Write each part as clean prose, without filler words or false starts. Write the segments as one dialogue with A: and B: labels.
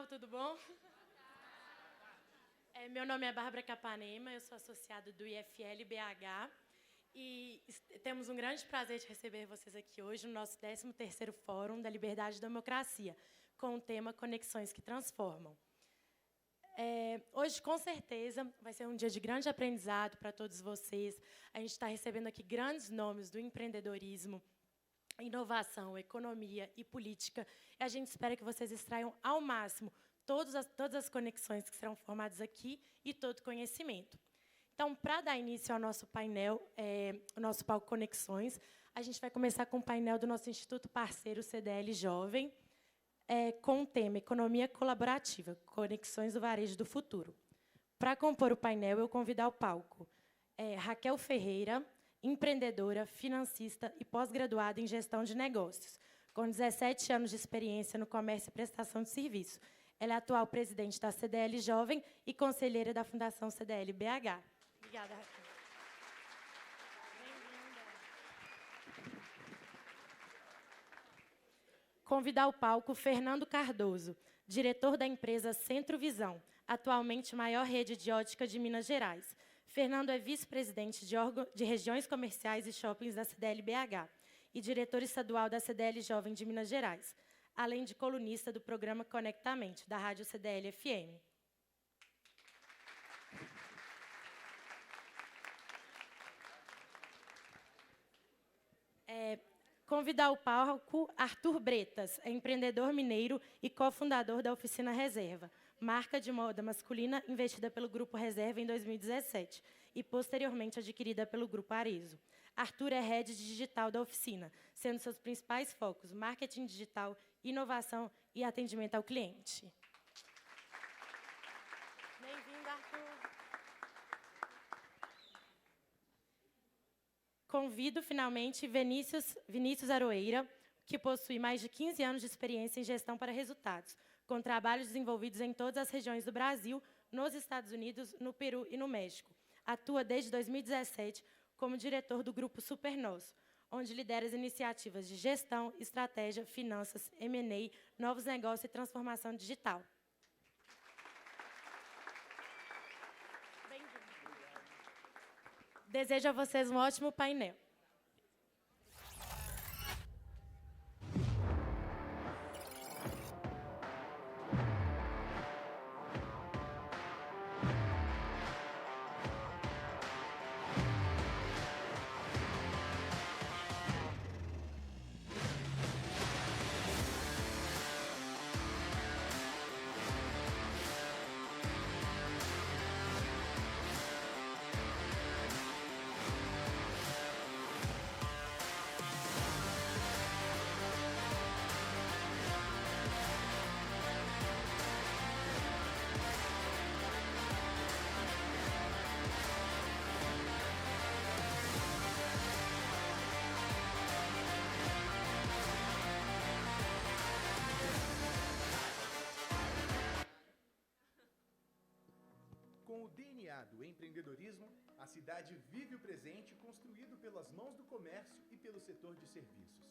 A: tudo bom? Meu nome é Bárbara Capanema, eu sou associada do IFL BH e temos um grande prazer de receber vocês aqui hoje no nosso 13º Fórum da Liberdade e Democracia, com o tema Conexões que Transformam. Hoje, com certeza, vai ser um dia de grande aprendizado para todos vocês. A gente está recebendo aqui grandes nomes do empreendedorismo, inovação, economia e política. E a gente espera que vocês extraiam ao máximo todas as conexões que serão formadas aqui e todo o conhecimento. Então, para dar início ao nosso painel, o nosso palco Conexões, a gente vai começar com o painel do nosso Instituto Parceiro CDL Jovem, com o tema Economia Colaborativa, Conexões do Varejo do Futuro. Para compor o painel, eu convido ao palco Raquel Ferreira, empreendedora, financista e pós-graduada em Gestão de Negócios, com 17 anos de experiência no comércio e prestação de serviço. Ela é atual presidente da CDL Jovem e conselheira da Fundação CDL BH. Obrigada, Raquel. Convidar ao palco Fernando Cardoso, diretor da empresa Centro Visão, atualmente maior rede de ótica de Minas Gerais. Fernando é vice-presidente de regiões comerciais e shoppings da CDL BH e diretor estadual da CDL Jovem de Minas Gerais, além de colunista do programa Conectamente, da Rádio CDL FM. Convidar ao palco Arthur Bretas, empreendedor mineiro e cofundador da Oficina Reserva, marca de moda masculina investida pelo Grupo Reserva em 2017 e posteriormente adquirida pelo Grupo Arezzo. Arthur é head digital da oficina, sendo seus principais focos marketing digital, inovação e atendimento ao cliente. Bem-vindo, Arthur. Convido, finalmente, Vinícius Aroeira, que possui mais de 15 anos de experiência em gestão para resultados, com trabalhos desenvolvidos em todas as regiões do Brasil, nos Estados Unidos, no Peru e no México. Atua desde 2017 como diretor do Grupo Supernosso, onde lidera as iniciativas de gestão, estratégia, finanças, M&A, novos negócios e transformação digital. Desejo a vocês um ótimo painel.
B: Com o DNA do empreendedorismo, a cidade vive o presente construído pelas mãos do comércio e pelo setor de serviços.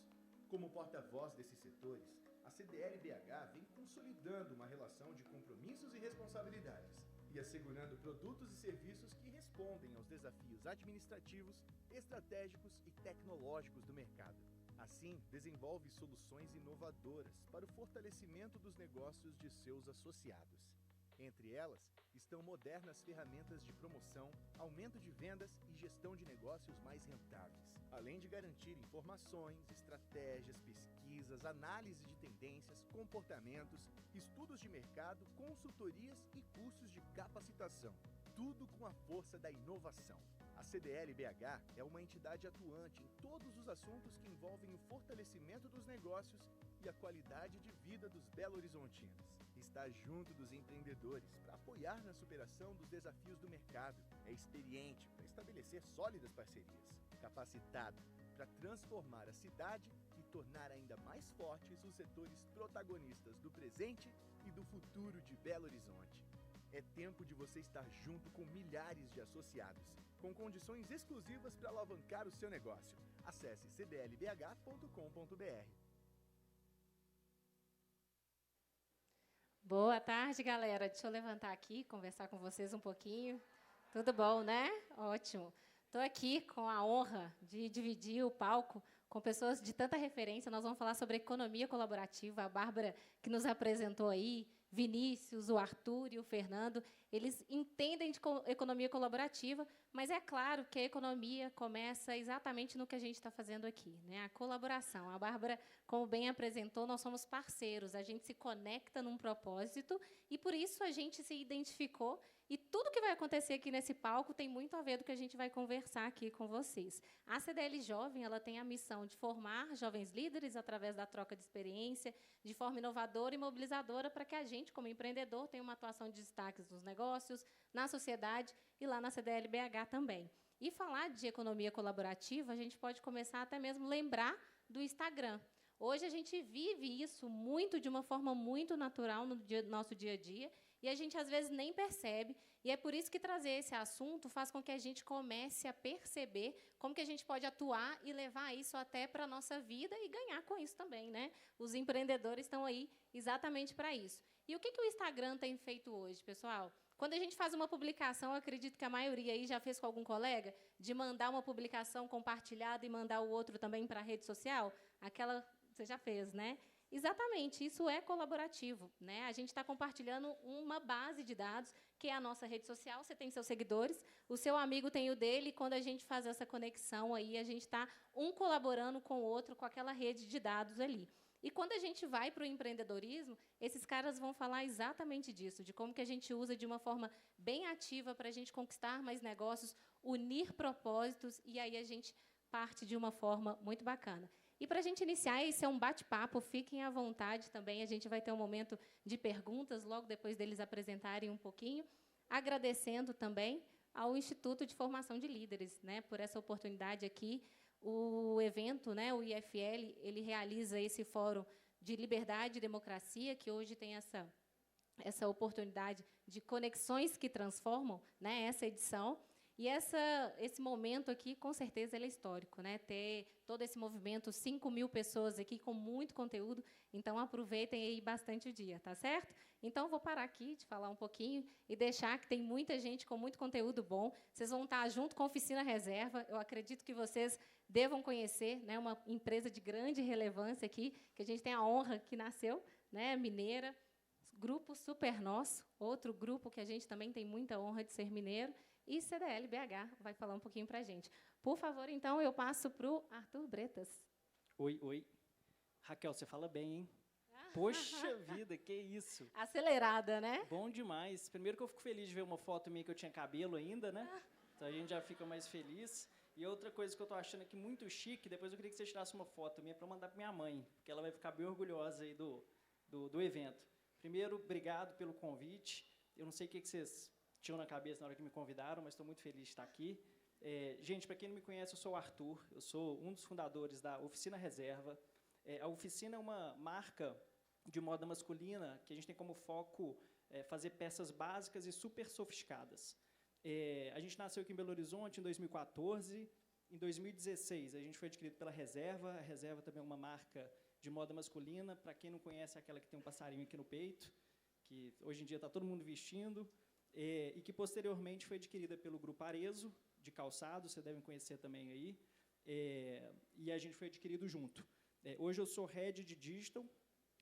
B: Como porta-voz desses setores, a CDL BH vem consolidando uma relação de compromissos e responsabilidades e assegurando produtos e serviços que respondem aos desafios administrativos, estratégicos e tecnológicos do mercado. Assim, desenvolve soluções inovadoras para o fortalecimento dos negócios de seus associados. Entre elas, estão modernas ferramentas de promoção, aumento de vendas e gestão de negócios mais rentáveis, além de garantir informações, estratégias, pesquisas, análise de tendências, comportamentos, estudos de mercado, consultorias e cursos de capacitação. Tudo com a força da inovação. A CDL BH é uma entidade atuante em todos os assuntos que envolvem o fortalecimento dos negócios e a qualidade de vida dos belo-horizontinos. Está junto dos empreendedores para apoiar na superação dos desafios do mercado. É experiente para estabelecer sólidas parcerias. Capacitado para transformar a cidade e tornar ainda mais fortes os setores protagonistas do presente e do futuro de Belo Horizonte. É tempo de você estar junto com milhares de associados, com condições exclusivas para alavancar o seu negócio. Acesse cdlbh.com.br.
C: Boa tarde, galera. Deixa eu levantar aqui, conversar com vocês um pouquinho. Tudo bom, né? Ótimo. Estou aqui com a honra de dividir o palco com pessoas de tanta referência. Nós vamos falar sobre economia colaborativa. A Bárbara, que nos apresentou aí, Vinícius, o Arthur e o Fernando, eles entendem de economia colaborativa, mas é claro que a economia começa exatamente no que a gente está fazendo aqui, né? A colaboração. A Bárbara, como bem apresentou, nós somos parceiros, a gente se conecta num propósito e, por isso, a gente se identificou. E tudo que vai acontecer aqui nesse palco tem muito a ver do que a gente vai conversar aqui com vocês. A CDL Jovem, ela tem a missão de formar jovens líderes através da troca de experiência, de forma inovadora e mobilizadora, para que a gente, como empreendedor, tenha uma atuação de destaques nos negócios, na sociedade e lá na CDL BH também. E falar de economia colaborativa, a gente pode começar até mesmo lembrar do Instagram. Hoje a gente vive isso muito de uma forma muito natural no nosso dia a dia, e a gente, às vezes, nem percebe. E é por isso que trazer esse assunto faz com que a gente comece a perceber como que a gente pode atuar e levar isso até para a nossa vida e ganhar com isso também, né? Os empreendedores estão aí exatamente para isso. E o que o Instagram tem feito hoje, pessoal? Quando a gente faz uma publicação, eu acredito que a maioria aí já fez com algum colega, de mandar uma publicação compartilhada e mandar o outro também para a rede social. Aquela você já fez, né? Exatamente, isso é colaborativo, né? A gente está compartilhando uma base de dados, que é a nossa rede social. Você tem seus seguidores, o seu amigo tem o dele, e quando a gente faz essa conexão, aí, a gente está um colaborando com o outro, com aquela rede de dados ali. E quando a gente vai para o empreendedorismo, esses caras vão falar exatamente disso, de como que a gente usa de uma forma bem ativa para a gente conquistar mais negócios, unir propósitos, e aí a gente parte de uma forma muito bacana. E, para a gente iniciar, esse é um bate-papo, fiquem à vontade também, a gente vai ter um momento de perguntas, logo depois deles apresentarem um pouquinho, agradecendo também ao Instituto de Formação de Líderes, né, por essa oportunidade aqui. O evento, né, o IFL, ele realiza esse fórum de liberdade e democracia, que hoje tem essa oportunidade de conexões que transformam, né, essa edição. E esse momento aqui, com certeza, ele é histórico, né? Ter todo esse movimento, 5.000 pessoas aqui com muito conteúdo. Então, aproveitem aí bastante o dia, tá certo? Então, vou parar aqui de falar um pouquinho e deixar que tem muita gente com muito conteúdo bom. Vocês vão estar junto com a Oficina Reserva. Eu acredito que vocês devam conhecer, né, uma empresa de grande relevância aqui, que a gente tem a honra que nasceu, né, mineira. Grupo Super Nosso, outro grupo que a gente também tem muita honra de ser mineiro. E CDL BH vai falar um pouquinho para a gente. Por favor, então, eu passo para o Arthur Bretas.
D: Oi. Raquel, você fala bem, hein? Poxa vida, que isso.
C: Acelerada, né?
D: Bom demais. Primeiro que eu fico feliz de ver uma foto minha que eu tinha cabelo ainda, né? Então a gente já fica mais feliz. E outra coisa que eu tô achando aqui muito chique, depois eu queria que você tirasse uma foto minha para mandar para minha mãe, porque ela vai ficar bem orgulhosa aí do evento. Primeiro, obrigado pelo convite. Eu não sei o que vocês tinham na cabeça na hora que me convidaram, mas estou muito feliz de estar aqui. Gente, para quem não me conhece, eu sou o Arthur, eu sou um dos fundadores da Oficina Reserva. A Oficina é uma marca de moda masculina que a gente tem como foco fazer peças básicas e super sofisticadas. A gente nasceu aqui em Belo Horizonte em 2014. Em 2016, a gente foi adquirido pela Reserva. A Reserva também é uma marca de moda masculina. Para quem não conhece, é aquela que tem um passarinho aqui no peito, que hoje em dia está todo mundo vestindo. E que, posteriormente, foi adquirida pelo Grupo Arezzo, de calçado, vocês devem conhecer também aí, e a gente foi adquirido junto. Hoje eu sou head de digital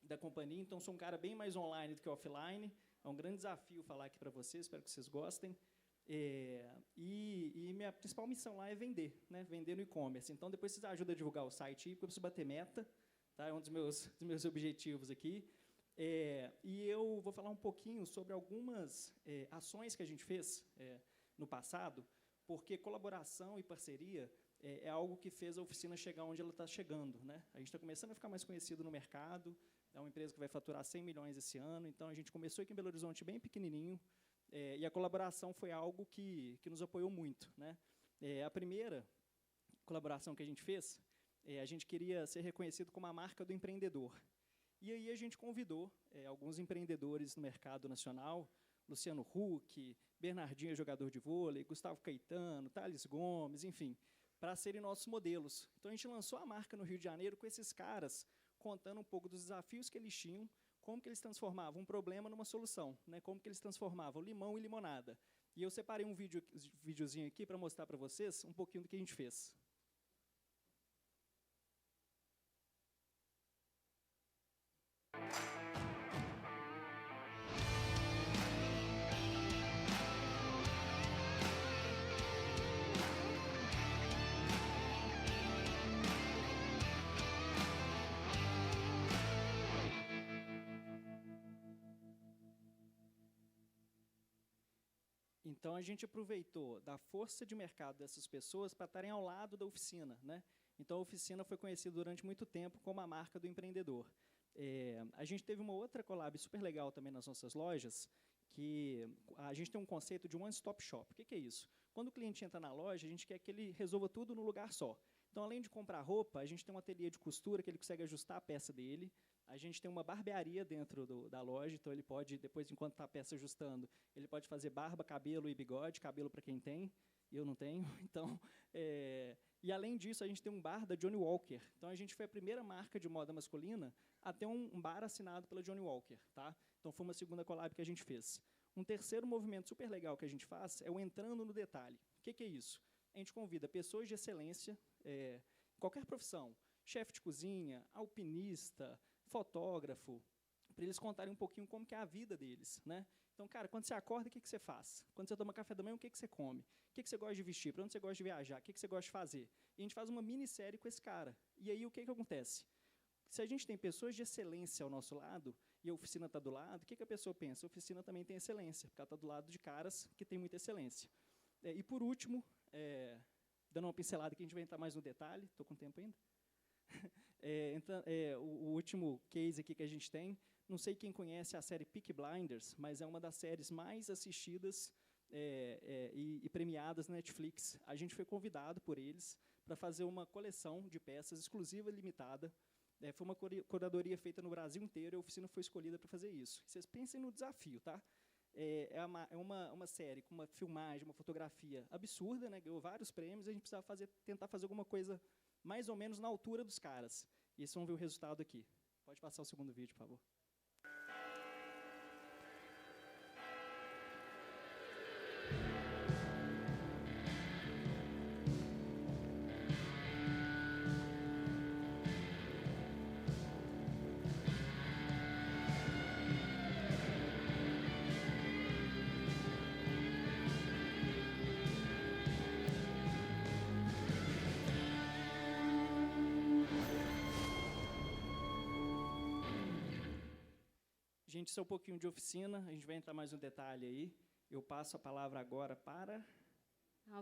D: da companhia, então sou um cara bem mais online do que offline. É um grande desafio falar aqui para vocês, espero que vocês gostem. E minha principal missão lá é vender, né? Vender no e-commerce. Então, depois vocês ajudam a divulgar o site aí, porque eu preciso bater meta, tá? É um dos meus objetivos aqui. E eu vou falar um pouquinho sobre algumas ações que a gente fez no passado, porque colaboração e parceria é algo que fez a oficina chegar onde ela está chegando, né? A gente está começando a ficar mais conhecido no mercado, é uma empresa que vai faturar 100 milhões esse ano, então a gente começou aqui em Belo Horizonte bem pequenininho, e a colaboração foi algo que nos apoiou muito, né? A primeira colaboração que a gente fez, a gente queria ser reconhecido como a marca do empreendedor. E aí a gente convidou alguns empreendedores no mercado nacional, Luciano Huck, Bernardinho, jogador de vôlei, Gustavo Caetano, Thales Gomes, enfim, para serem nossos modelos. Então, a gente lançou a marca no Rio de Janeiro com esses caras, contando um pouco dos desafios que eles tinham, como que eles transformavam um problema numa solução, né? Como que eles transformavam limão em limonada. E eu separei um videozinho aqui para mostrar para vocês um pouquinho do que a gente fez. Então, a gente aproveitou da força de mercado dessas pessoas para estarem ao lado da oficina, né? Então, a oficina foi conhecida durante muito tempo como a marca do empreendedor. A gente teve uma outra collab super legal também nas nossas lojas, que a gente tem um conceito de one-stop shop. O que é isso? Quando o cliente entra na loja, a gente quer que ele resolva tudo no lugar só. Então, além de comprar roupa, a gente tem um ateliê de costura que ele consegue ajustar a peça dele. A gente tem uma barbearia dentro da loja, então ele pode, depois, enquanto está a peça ajustando, ele pode fazer barba, cabelo e bigode, cabelo para quem tem, eu não tenho. Então, e além disso, a gente tem um bar da Johnny Walker. Então, a gente foi a primeira marca de moda masculina a ter um bar assinado pela Johnny Walker. Tá? Então, foi uma segunda collab que a gente fez. Um terceiro movimento super legal que a gente faz é o Entrando no Detalhe. O que é isso? A gente convida pessoas de excelência, qualquer profissão, chefe de cozinha, alpinista, fotógrafo, para eles contarem um pouquinho como que é a vida deles, né? Então, cara, quando você acorda, o que você faz? Quando você toma café da manhã, o que você come? O que você gosta de vestir? Para onde você gosta de viajar? O que você gosta de fazer? E a gente faz uma minissérie com esse cara. E aí, o que acontece? Se a gente tem pessoas de excelência ao nosso lado, e a oficina está do lado, o que a pessoa pensa? A oficina também tem excelência, porque ela está do lado de caras que têm muita excelência. E, por último, dando uma pincelada que a gente vai entrar mais no detalhe, estou com tempo ainda? Então, o último case aqui que a gente tem, não sei quem conhece a série Peaky Blinders, mas é uma das séries mais assistidas e premiadas na Netflix. A gente foi convidado por eles para fazer uma coleção de peças exclusiva e limitada. Foi uma curadoria feita no Brasil inteiro e a oficina foi escolhida para fazer isso. Vocês pensem no desafio, tá? É uma série com uma filmagem, uma fotografia absurda, né? Ganhou vários prêmios, e a gente precisava tentar fazer alguma coisa mais ou menos na altura dos caras. E vocês vão ver o resultado aqui. Pode passar o segundo vídeo, por favor. Gente, isso é um pouquinho de oficina, a gente vai entrar mais no detalhe aí. Eu passo a palavra agora para...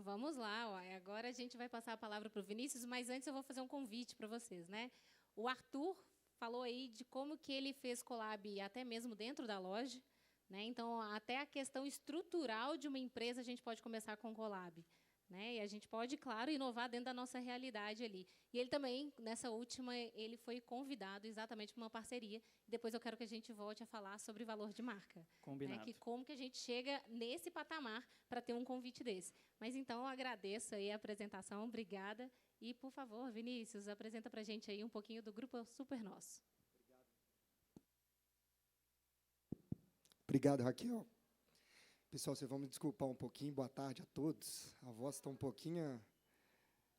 C: Vamos lá, agora a gente vai passar a palavra para o Vinícius, mas antes eu vou fazer um convite para vocês, né? O Arthur falou aí de como que ele fez collab até mesmo dentro da loja, né? Então, até a questão estrutural de uma empresa a gente pode começar com collab. Né? E a gente pode, claro, inovar dentro da nossa realidade ali. E ele também, nessa última, ele foi convidado exatamente para uma parceria. Depois eu quero que a gente volte a falar sobre valor de marca.
D: Combinado.
C: Né? Que como que a gente chega nesse patamar para ter um convite desse. Mas, então, eu agradeço aí a apresentação, obrigada. E, por favor, Vinícius, apresenta para a gente aí um pouquinho do Grupo Super Nosso.
E: Obrigado, Raquel. Pessoal, vocês vão me desculpar um pouquinho. Boa tarde a todos. A voz está um pouquinho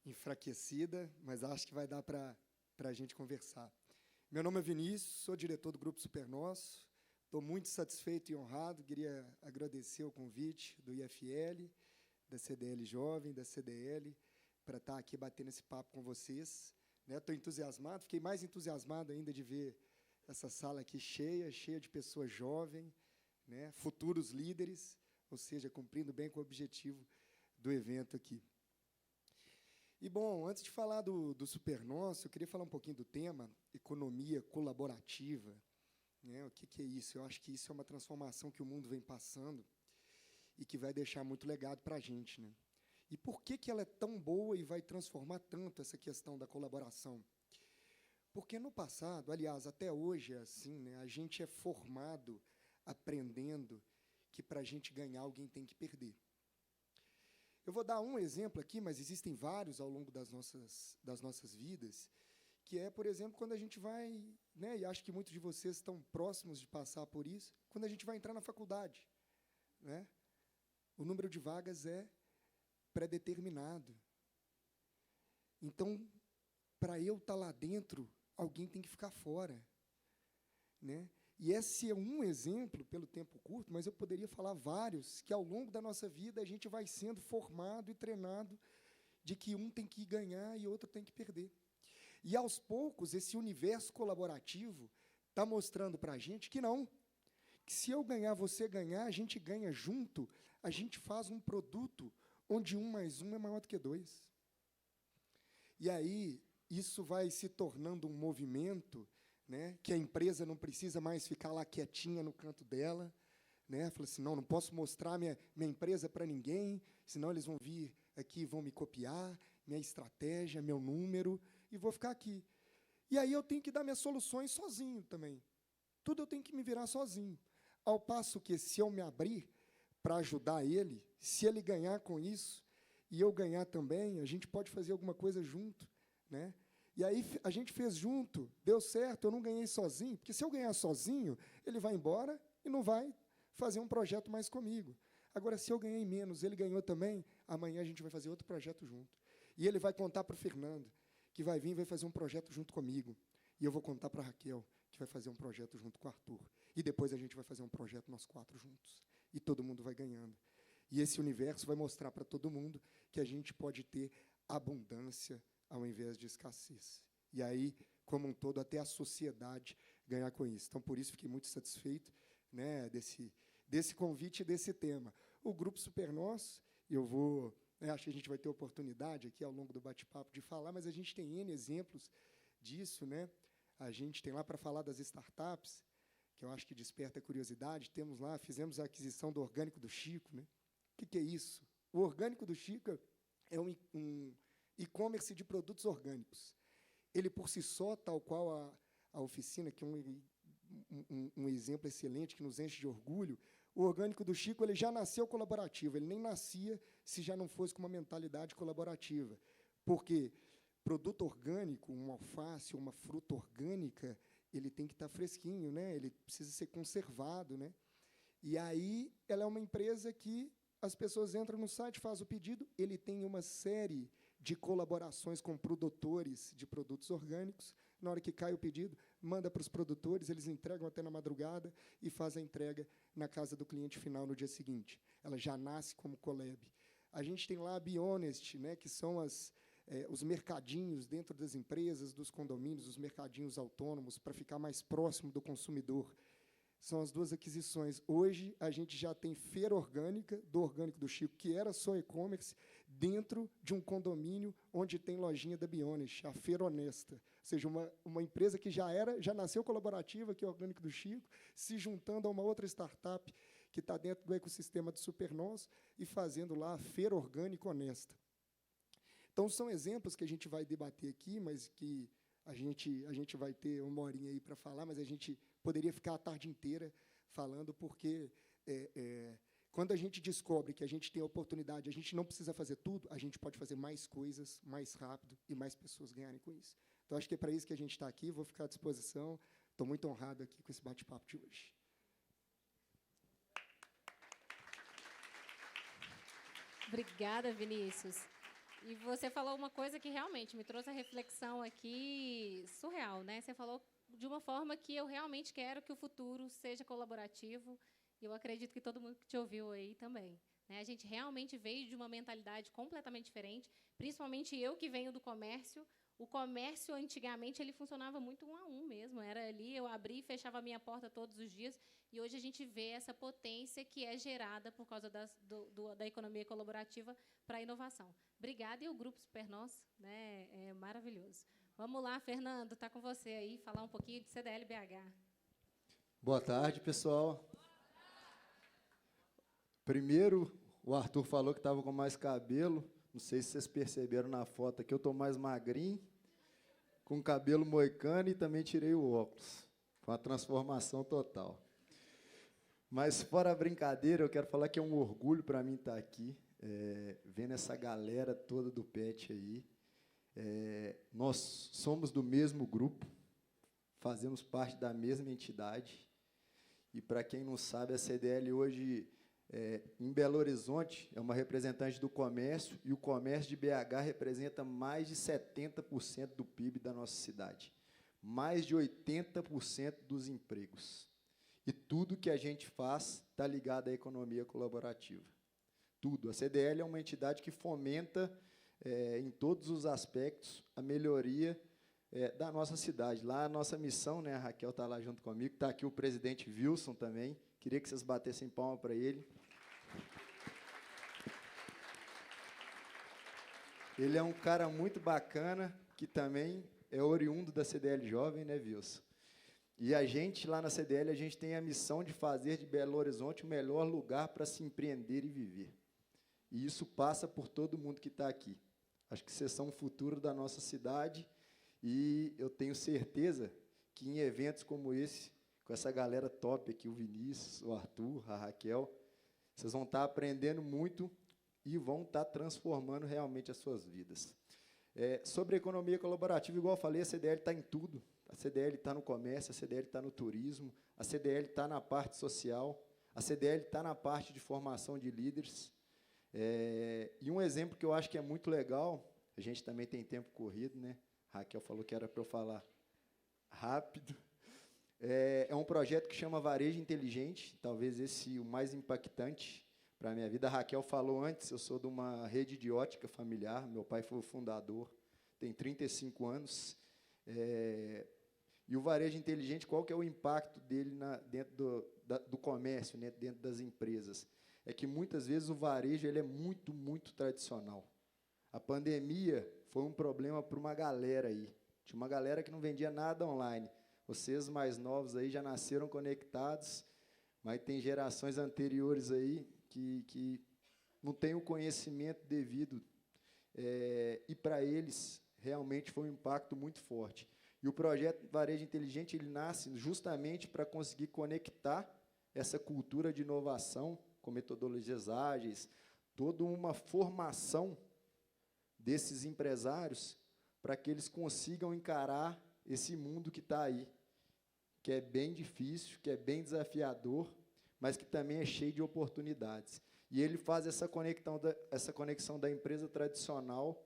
E: enfraquecida, mas acho que vai dar para a gente conversar. Meu nome é Vinícius, sou diretor do Grupo Super Nosso. Estou muito satisfeito e honrado. Queria agradecer o convite do IFL, da CDL Jovem, da CDL, para estar aqui batendo esse papo com vocês. Estou entusiasmado, fiquei mais entusiasmado ainda de ver essa sala aqui cheia de pessoas jovens, né, futuros líderes, ou seja, cumprindo bem com o objetivo do evento aqui. E, bom, antes de falar do Super Nosso, eu queria falar um pouquinho do tema economia colaborativa. Né? O que é isso? Eu acho que isso é uma transformação que o mundo vem passando e que vai deixar muito legado para a gente. Né? E por que ela é tão boa e vai transformar tanto essa questão da colaboração? Porque no passado, aliás, até hoje é assim, né? A gente é formado aprendendo que para a gente ganhar, alguém tem que perder. Eu vou dar um exemplo aqui, mas existem vários ao longo das nossas vidas, que é, por exemplo, quando a gente vai, né, e acho que muitos de vocês estão próximos de passar por isso, quando a gente vai entrar na faculdade, né? O número de vagas é pré-determinado. Então, para eu estar lá dentro, alguém tem que ficar fora, né? E esse é um exemplo, pelo tempo curto, mas eu poderia falar vários, que ao longo da nossa vida a gente vai sendo formado e treinado de que um tem que ganhar e outro tem que perder. E, aos poucos, esse universo colaborativo está mostrando para a gente que não, que se eu ganhar, você ganhar, a gente ganha junto, a gente faz um produto onde 1 mais 1 é maior do que 2. E aí, isso vai se tornando um movimento, né, que a empresa não precisa mais ficar lá quietinha no canto dela, né, fala assim, não posso mostrar minha empresa para ninguém, senão eles vão vir aqui e vão me copiar, minha estratégia, meu número, e vou ficar aqui. E aí eu tenho que dar minhas soluções sozinho também. Tudo eu tenho que me virar sozinho. Ao passo que, se eu me abrir para ajudar ele, se ele ganhar com isso, e eu ganhar também, a gente pode fazer alguma coisa junto, né? E aí a gente fez junto, deu certo, eu não ganhei sozinho, porque se eu ganhar sozinho, ele vai embora e não vai fazer um projeto mais comigo. Agora, se eu ganhei menos, ele ganhou também, amanhã a gente vai fazer outro projeto junto. E ele vai contar para o Fernando, que vai vir e vai fazer um projeto junto comigo. E eu vou contar para a Raquel, que vai fazer um projeto junto com o Arthur. E depois a gente vai fazer um projeto nós 4 juntos. E todo mundo vai ganhando. E esse universo vai mostrar para todo mundo que a gente pode ter abundância ao invés de escassez. E aí, como um todo, até a sociedade ganhar com isso. Então, por isso, fiquei muito satisfeito, né, desse convite e desse tema. O Grupo Supernós, eu vou... acho que a gente vai ter oportunidade aqui, ao longo do bate-papo, de falar, mas a gente tem N exemplos disso, né? A gente tem lá para falar das startups, que eu acho que desperta a curiosidade. Temos lá, fizemos a aquisição do Orgânico do Chico, né? O que é isso? O Orgânico do Chico é um e-commerce de produtos orgânicos. Ele, por si só, tal qual a oficina, que é um exemplo excelente, que nos enche de orgulho, o Orgânico do Chico ele já nasceu colaborativo, ele nem nascia se já não fosse com uma mentalidade colaborativa. Porque produto orgânico, um alface, uma fruta orgânica, ele tem que estar fresquinho, né? Ele precisa ser conservado, né? E aí ela é uma empresa que as pessoas entram no site, fazem o pedido, ele tem uma série de colaborações com produtores de produtos orgânicos. Na hora que cai o pedido, manda para os produtores, eles entregam até na madrugada e fazem a entrega na casa do cliente final no dia seguinte. Ela já nasce como Colab. A gente tem lá a Bionest, né, que são os mercadinhos dentro das empresas, dos condomínios, os mercadinhos autônomos, para ficar mais próximo do consumidor. São as 2 aquisições. Hoje, a gente já tem feira orgânica, do Orgânico do Chico, que era só e-commerce, dentro de um condomínio onde tem lojinha da Bionest, a Feira Honesta. Ou seja, uma empresa que já nasceu colaborativa, que é o Orgânico do Chico, se juntando a uma outra startup que está dentro do ecossistema do Supernós e fazendo lá a Feira Orgânica Honesta. Então, são exemplos que a gente vai debater aqui, mas que a gente vai ter uma horinha aí para falar, mas a gente poderia ficar a tarde inteira falando, porque quando a gente descobre que a gente tem a oportunidade, a gente não precisa fazer tudo, a gente pode fazer mais coisas, mais rápido, e mais pessoas ganharem com isso. Então, acho que é para isso que a gente está aqui, vou ficar à disposição, estou muito honrado aqui com esse bate-papo de hoje.
C: Obrigada, Vinícius. E você falou uma coisa que realmente me trouxe a reflexão aqui surreal, né? Você falou de uma forma que eu realmente quero que o futuro seja colaborativo, e eu acredito que todo mundo que te ouviu aí também, né? A gente realmente veio de uma mentalidade completamente diferente, principalmente eu que venho do comércio. O comércio, antigamente, ele funcionava muito 1 a 1 mesmo. Era ali, eu abria e fechava a minha porta todos os dias. E hoje a gente vê essa potência que é gerada por causa da economia colaborativa para a inovação. Obrigada. E o Grupo Supernós, né, é maravilhoso. Vamos lá, Fernando, está com você aí, falar um pouquinho de CDL BH.
F: Boa tarde, pessoal. Primeiro, o Arthur falou que estava com mais cabelo. Não sei se vocês perceberam na foto aqui, eu estou mais magrinho, com cabelo moicano e também tirei o óculos. Foi uma transformação total. Mas, fora a brincadeira, eu quero falar que é um orgulho para mim estar aqui, vendo essa galera toda do PET aí. Nós somos do mesmo grupo, fazemos parte da mesma entidade. E, para quem não sabe, a CDL hoje, em Belo Horizonte, é uma representante do comércio, e o comércio de BH representa mais de 70% do PIB da nossa cidade. Mais de 80% dos empregos. E tudo que a gente faz está ligado à economia colaborativa. Tudo. A CDL é uma entidade que fomenta, em todos os aspectos, a melhoria da nossa cidade. Lá a nossa missão, né, a Raquel está lá junto comigo, está aqui o presidente Wilson também, queria que vocês batessem palma para ele. Ele é um cara muito bacana, que também é oriundo da CDL Jovem, né, Wilson? E a gente, lá na CDL, a gente tem a missão de fazer de Belo Horizonte o melhor lugar para se empreender e viver. E isso passa por todo mundo que está aqui. Acho que vocês são o futuro da nossa cidade, e eu tenho certeza que em eventos como esse, com essa galera top aqui, o Vinícius, o Arthur, a Raquel, vocês vão estar aprendendo muito e vão estar transformando realmente as suas vidas. Sobre a economia colaborativa, igual eu falei, a CDL está em tudo. A CDL está no comércio, a CDL está no turismo, a CDL está na parte social, a CDL está na parte de formação de líderes. E um exemplo que eu acho que é muito legal, a gente também tem tempo corrido, né? A Raquel falou que era para eu falar rápido. É um projeto que chama Varejo Inteligente, talvez esse o mais impactante para a minha vida. A Raquel falou antes, eu sou de uma rede de ótica familiar, meu pai foi o fundador, tem 35 anos. E o varejo inteligente, qual que é o impacto dele dentro do comércio, né, dentro das empresas? É que, muitas vezes, o varejo ele é muito, muito tradicional. A pandemia foi um problema para uma galera aí. Tinha uma galera que não vendia nada online. Vocês, mais novos, aí já nasceram conectados, mas tem gerações anteriores aí que não têm o conhecimento devido. E, para eles, realmente foi um impacto muito forte. E o projeto Varejo Inteligente ele nasce justamente para conseguir conectar essa cultura de inovação com metodologias ágeis, toda uma formação desses empresários para que eles consigam encarar esse mundo que está aí, que é bem difícil, que é bem desafiador, mas que também é cheio de oportunidades. E ele faz essa conexão da empresa tradicional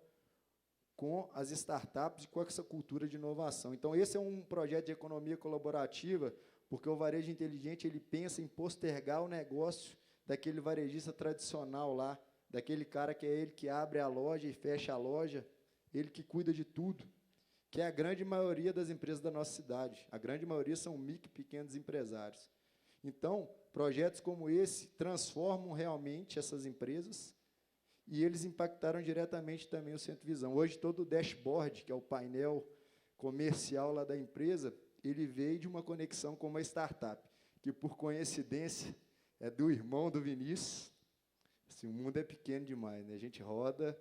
F: com as startups e com essa cultura de inovação. Então, esse é um projeto de economia colaborativa, porque o varejo inteligente ele pensa em postergar o negócio daquele varejista tradicional lá, daquele cara que é ele que abre a loja e fecha a loja, ele que cuida de tudo, que é a grande maioria das empresas da nossa cidade. A grande maioria são micro e pequenos empresários. Então, projetos como esse transformam realmente essas empresas, e eles impactaram diretamente também o Centro Visão. Hoje, todo o dashboard, que é o painel comercial lá da empresa, ele veio de uma conexão com uma startup, que, por coincidência, é do irmão do Vinícius. Assim, o mundo é pequeno demais, né? A gente roda,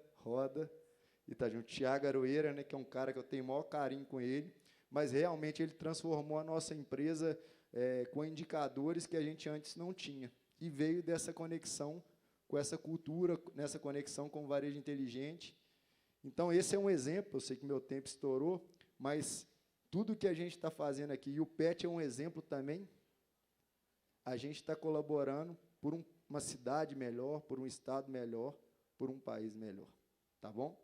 F: e está junto. Tiago Aroeira, né, que é um cara que eu tenho o maior carinho com ele, mas, realmente, ele transformou a nossa empresa com indicadores que a gente antes não tinha, e veio dessa conexão com essa cultura, nessa conexão com o varejo inteligente. Então, esse é um exemplo, eu sei que meu tempo estourou, mas tudo que a gente está fazendo aqui, e o PET é um exemplo também, a gente está colaborando por uma cidade melhor, por um estado melhor, por um país melhor. Tá bom?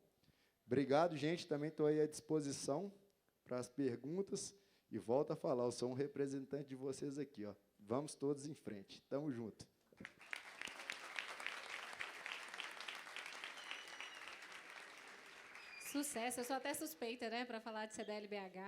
F: Obrigado, gente, também estou aí à disposição para as perguntas, e volto a falar, eu sou um representante de vocês aqui, ó. Vamos todos em frente. Tamo junto.
C: Sucesso, eu sou até suspeita, né, para falar de CDL-BH.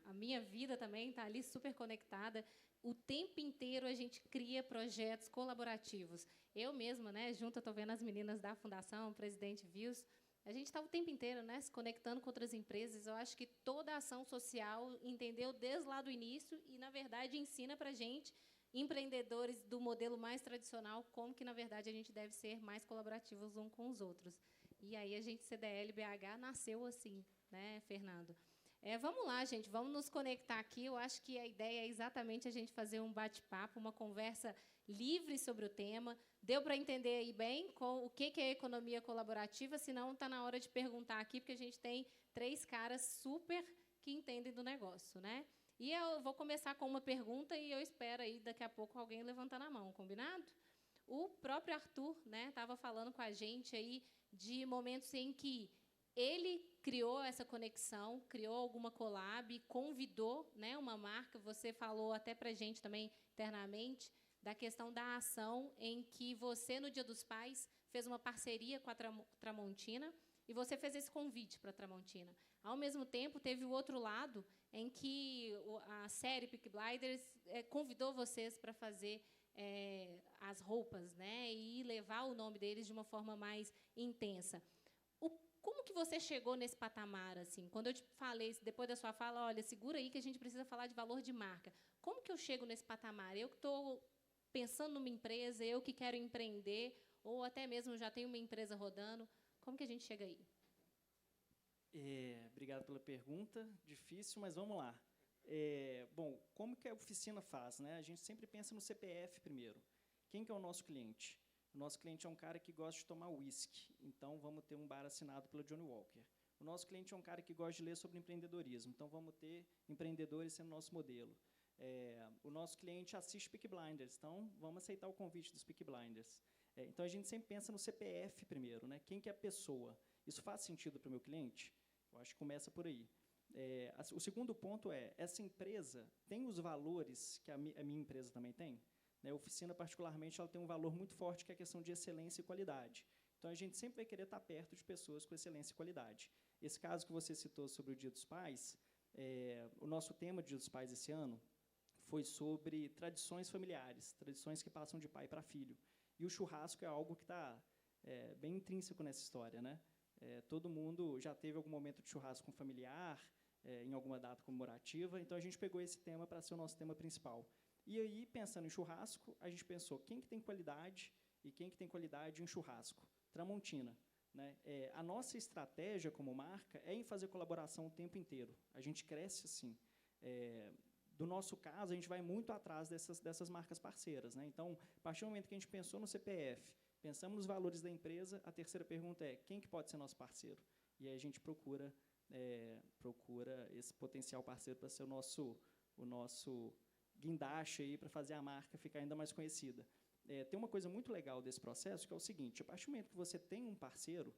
C: A minha vida também está ali super conectada. O tempo inteiro a gente cria projetos colaborativos. Eu mesma, né, junto, estou vendo as meninas da Fundação, o presidente Vils, a gente está o tempo inteiro, né, se conectando com outras empresas. Eu acho que toda a ação social entendeu desde lá do início e, na verdade, ensina para a gente, empreendedores do modelo mais tradicional, como que, na verdade, a gente deve ser mais colaborativos uns com os outros. E aí a gente, CDL-BH, nasceu assim, né, Fernando? Vamos lá, gente, vamos nos conectar aqui. Eu acho que a ideia é exatamente a gente fazer um bate-papo, uma conversa livres sobre o tema. Deu para entender aí bem o que é economia colaborativa, senão está na hora de perguntar aqui, porque a gente tem 3 caras super que entendem do negócio, né? E eu vou começar com uma pergunta e eu espero aí daqui a pouco alguém levantando a mão, combinado? O próprio Arthur, né, estava falando com a gente aí de momentos em que ele criou essa conexão, criou alguma collab, convidou, né, uma marca. Você falou até para a gente também internamente da questão da ação em que você, no Dia dos Pais, fez uma parceria com a Tramontina e você fez esse convite para a Tramontina. Ao mesmo tempo, teve o outro lado, em que a série Peaky Blinders convidou vocês para fazer as roupas, né, e levar o nome deles de uma forma mais intensa. Como que você chegou nesse patamar, assim? Quando eu te falei, depois da sua fala, olha, segura aí que a gente precisa falar de valor de marca. Como que eu chego nesse patamar? Eu que estou pensando numa empresa, eu que quero empreender, ou até mesmo já tenho uma empresa rodando. Como que a gente chega aí?
D: Obrigado pela pergunta. Difícil, mas vamos lá. Bom, como que a oficina faz, né? A gente sempre pensa no CPF primeiro. Quem que é o nosso cliente? O nosso cliente é um cara que gosta de tomar uísque, então vamos ter um bar assinado pela Johnny Walker. O nosso cliente é um cara que gosta de ler sobre empreendedorismo, então vamos ter empreendedores sendo nosso modelo. O nosso cliente assiste Peaky Blinders, então vamos aceitar o convite dos Peaky Blinders. Então a gente sempre pensa no CPF primeiro, né? Quem que é a pessoa? Isso faz sentido para o meu cliente? Eu acho que começa por aí. O segundo ponto essa empresa tem os valores que a minha empresa também tem? A oficina, particularmente, ela tem um valor muito forte, que é a questão de excelência e qualidade. Então, a gente sempre vai querer estar perto de pessoas com excelência e qualidade. Esse caso que você citou sobre o Dia dos Pais, o nosso tema de Dia dos Pais esse ano foi sobre tradições familiares, tradições que passam de pai para filho. E o churrasco é algo que está bem intrínseco nessa história, né? Todo mundo já teve algum momento de churrasco com familiar, em alguma data comemorativa, então a gente pegou esse tema para ser o nosso tema principal. E aí, pensando em churrasco, a gente pensou quem que tem qualidade e quem que tem qualidade em churrasco? Tramontina. Né? A nossa estratégia como marca é em fazer colaboração o tempo inteiro. A gente cresce assim. Do nosso caso, a gente vai muito atrás dessas marcas parceiras. Né? Então, a partir do momento que a gente pensou no CPF, pensamos nos valores da empresa, a terceira pergunta é quem que pode ser nosso parceiro? E aí a gente procura esse potencial parceiro para ser o nosso guindaste aí para fazer a marca ficar ainda mais conhecida. Tem uma coisa muito legal desse processo, que é o seguinte: a partir do momento que você tem um parceiro,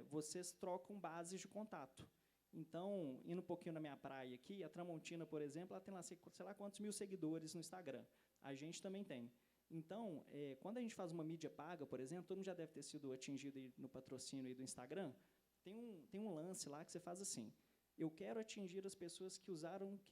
D: vocês trocam bases de contato. Então, indo um pouquinho na minha praia aqui, a Tramontina, por exemplo, ela tem lá, sei lá quantos mil seguidores no Instagram. A gente também tem. Então, quando a gente faz uma mídia paga, por exemplo, todo mundo já deve ter sido atingido aí no patrocínio aí do Instagram, tem um lance lá que você faz assim: eu quero atingir as pessoas que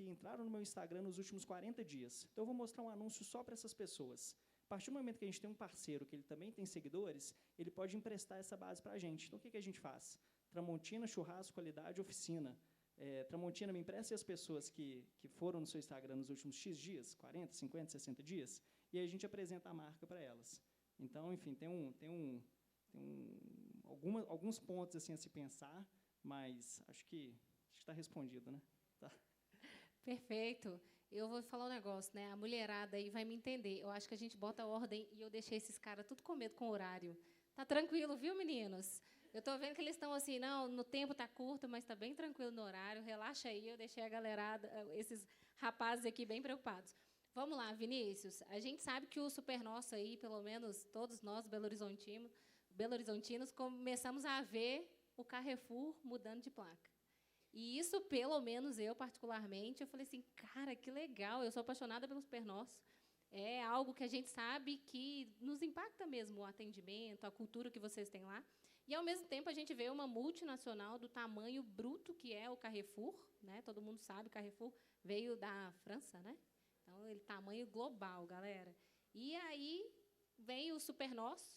D: entraram no meu Instagram nos últimos 40 dias. Então, eu vou mostrar um anúncio só para essas pessoas. A partir do momento que a gente tem um parceiro que ele também tem seguidores, ele pode emprestar essa base para a gente. Então, o que a gente faz? Tramontina, churrasco, qualidade, oficina. Tramontina, me empresta as pessoas que foram no seu Instagram nos últimos X dias, 40, 50, 60 dias, e aí a gente apresenta a marca para elas. Então, enfim, tem alguns pontos assim, a se pensar, mas acho que está respondido, né? Tá.
C: Perfeito. Eu vou falar um negócio, né? A mulherada aí vai me entender. Eu acho que a gente bota ordem e eu deixei esses caras tudo com medo com o horário. Tá tranquilo, viu, meninos? Eu tô vendo que eles estão assim, não, no tempo tá curto, mas tá bem tranquilo no horário. Relaxa aí, eu deixei a galerada, esses rapazes aqui bem preocupados. Vamos lá, Vinícius. A gente sabe que o Super Nosso aí, pelo menos todos nós belo-horizontinos, começamos a ver o Carrefour mudando de placa. E isso, pelo menos eu, particularmente, eu falei assim, cara, que legal, eu sou apaixonada pelo Super Nosso. É algo que a gente sabe que nos impacta mesmo o atendimento, a cultura que vocês têm lá. E, ao mesmo tempo, a gente vê uma multinacional do tamanho bruto que é o Carrefour. Né? Todo mundo sabe, o Carrefour veio da França, né? Então, ele tamanho global, galera. E aí vem o Super Nosso,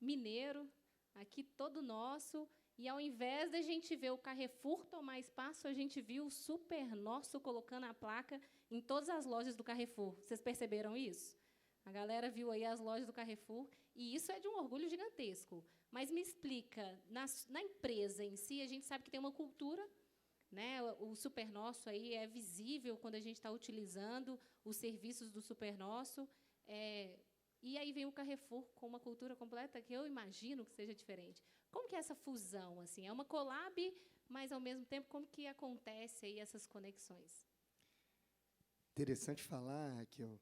C: mineiro, aqui todo nosso. E, ao invés da gente ver o Carrefour tomar espaço, a gente viu o Super Nosso colocando a placa em todas as lojas do Carrefour. Vocês perceberam isso? A galera viu aí as lojas do Carrefour, e isso é de um orgulho gigantesco. Mas me explica, na empresa em si, a gente sabe que tem uma cultura, né? O Super Nosso aí é visível quando a gente está utilizando os serviços do Super Nosso. e aí vem o Carrefour com uma cultura completa que eu imagino que seja diferente. Como que é essa fusão? Assim? É uma collab, mas, ao mesmo tempo, como que acontece aí essas conexões?
E: Interessante falar, Raquel,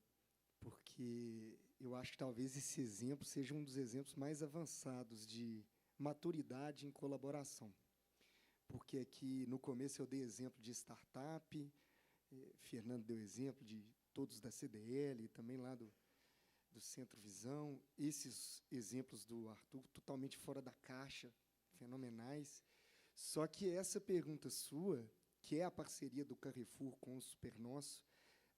E: porque eu acho que talvez esse exemplo seja um dos exemplos mais avançados de maturidade em colaboração. Porque aqui, no começo, eu dei exemplo de startup, Fernando deu exemplo de todos da CDL, também lá do Centro Visão. Esses exemplos do Arthur, totalmente fora da caixa, fenomenais. Só que essa pergunta sua, que é a parceria do Carrefour com o Supernosso,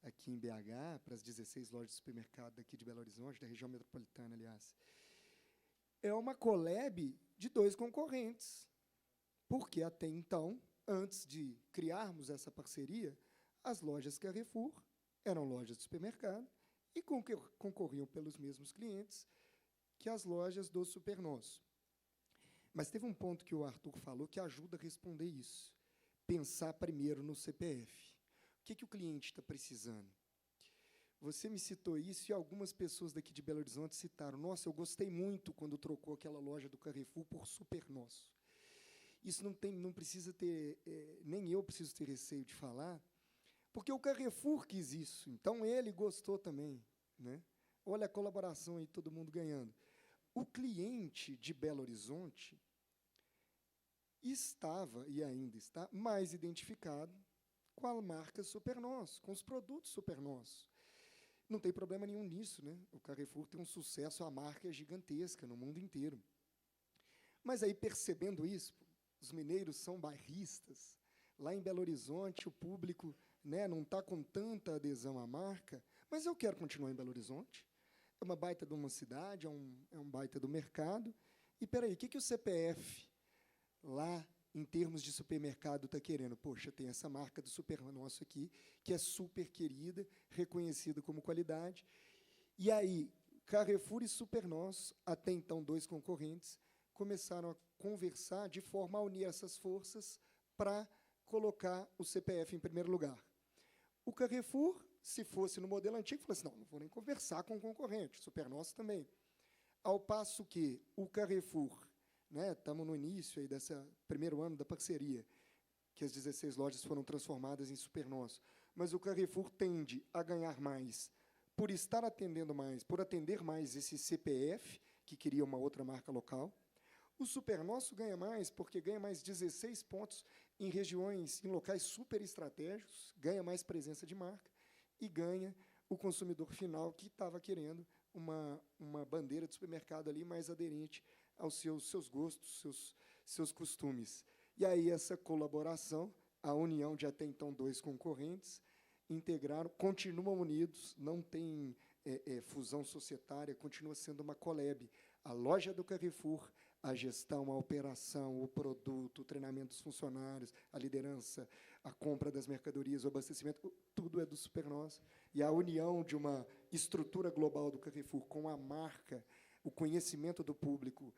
E: aqui em BH, para as 16 lojas de supermercado daqui de Belo Horizonte, da região metropolitana, aliás, é uma collab de 2 concorrentes. Porque, até então, antes de criarmos essa parceria, as lojas Carrefour eram lojas de supermercado e concorriam pelos mesmos clientes que as lojas do Supernosso. Mas teve um ponto que o Arthur falou que ajuda a responder isso. Pensar primeiro no CPF. O que o cliente está precisando? Você me citou isso e algumas pessoas daqui de Belo Horizonte citaram. Nossa, eu gostei muito quando trocou aquela loja do Carrefour por Supernosso. Isso não precisa ter, nem eu preciso ter receio de falar, porque o Carrefour quis isso, então ele gostou também, né? Olha a colaboração aí, todo mundo ganhando. O cliente de Belo Horizonte estava, e ainda está, mais identificado com a marca Supernosso, com os produtos Supernosso. Não tem problema nenhum nisso, né? O Carrefour tem um sucesso, a marca é gigantesca no mundo inteiro. Mas aí, percebendo isso, os mineiros são bairristas. Lá em Belo Horizonte, o público, né, não está com tanta adesão à marca, mas eu quero continuar em Belo Horizonte. É uma baita de uma cidade, é um baita do mercado. E, peraí, o que o CPF, lá, em termos de supermercado, está querendo? Poxa, tem essa marca do Supernosso aqui, que é super querida, reconhecida como qualidade. E aí, Carrefour e Supernosso, até então 2 concorrentes, começaram a conversar de forma a unir essas forças para colocar o CPF em primeiro lugar. O Carrefour, se fosse no modelo antigo, falou assim, não vou nem conversar com o concorrente, o Supernosso também. Ao passo que o Carrefour, né, estamos no início aí desse primeiro ano da parceria, que as 16 lojas foram transformadas em Supernosso, mas o Carrefour tende a ganhar mais por estar atendendo mais, por atender mais esse CPF, que queria uma outra marca local. O Supernosso ganha mais porque ganha mais 16 pontos em regiões, em locais super estratégicos, ganha mais presença de marca e ganha o consumidor final que estava querendo uma bandeira de supermercado ali mais aderente aos seus gostos, seus costumes. E aí essa colaboração, a união de até então 2 concorrentes, integraram, continuam unidos, não tem fusão societária, continua sendo uma collab. A loja do Carrefour, a gestão, a operação, o produto, o treinamento dos funcionários, a liderança, a compra das mercadorias, o abastecimento, tudo é do Supernosso. E a união de uma estrutura global do Carrefour com a marca, o conhecimento do público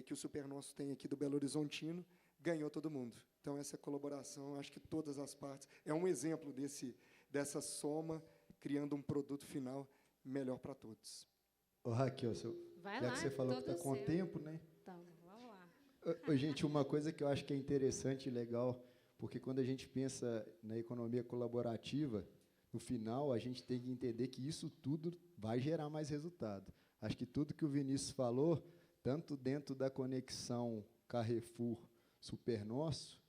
E: que o Supernosso tem aqui do Belo Horizontino, ganhou todo mundo. Então, essa colaboração, acho que todas as partes, é um exemplo dessa soma, criando um produto final melhor para todos.
F: Ô, Raquel,
C: Vai
F: já
C: lá,
F: que você falou que
C: todo
F: está com
C: seu.
F: tempo, né?
C: Então, vamos lá.
F: Gente, uma coisa que eu acho que é interessante e legal, porque quando a gente pensa na economia colaborativa, no final, a gente tem que entender que isso tudo vai gerar mais resultado. Acho que tudo que o Vinícius falou, tanto dentro da conexão Carrefour-Supernosso,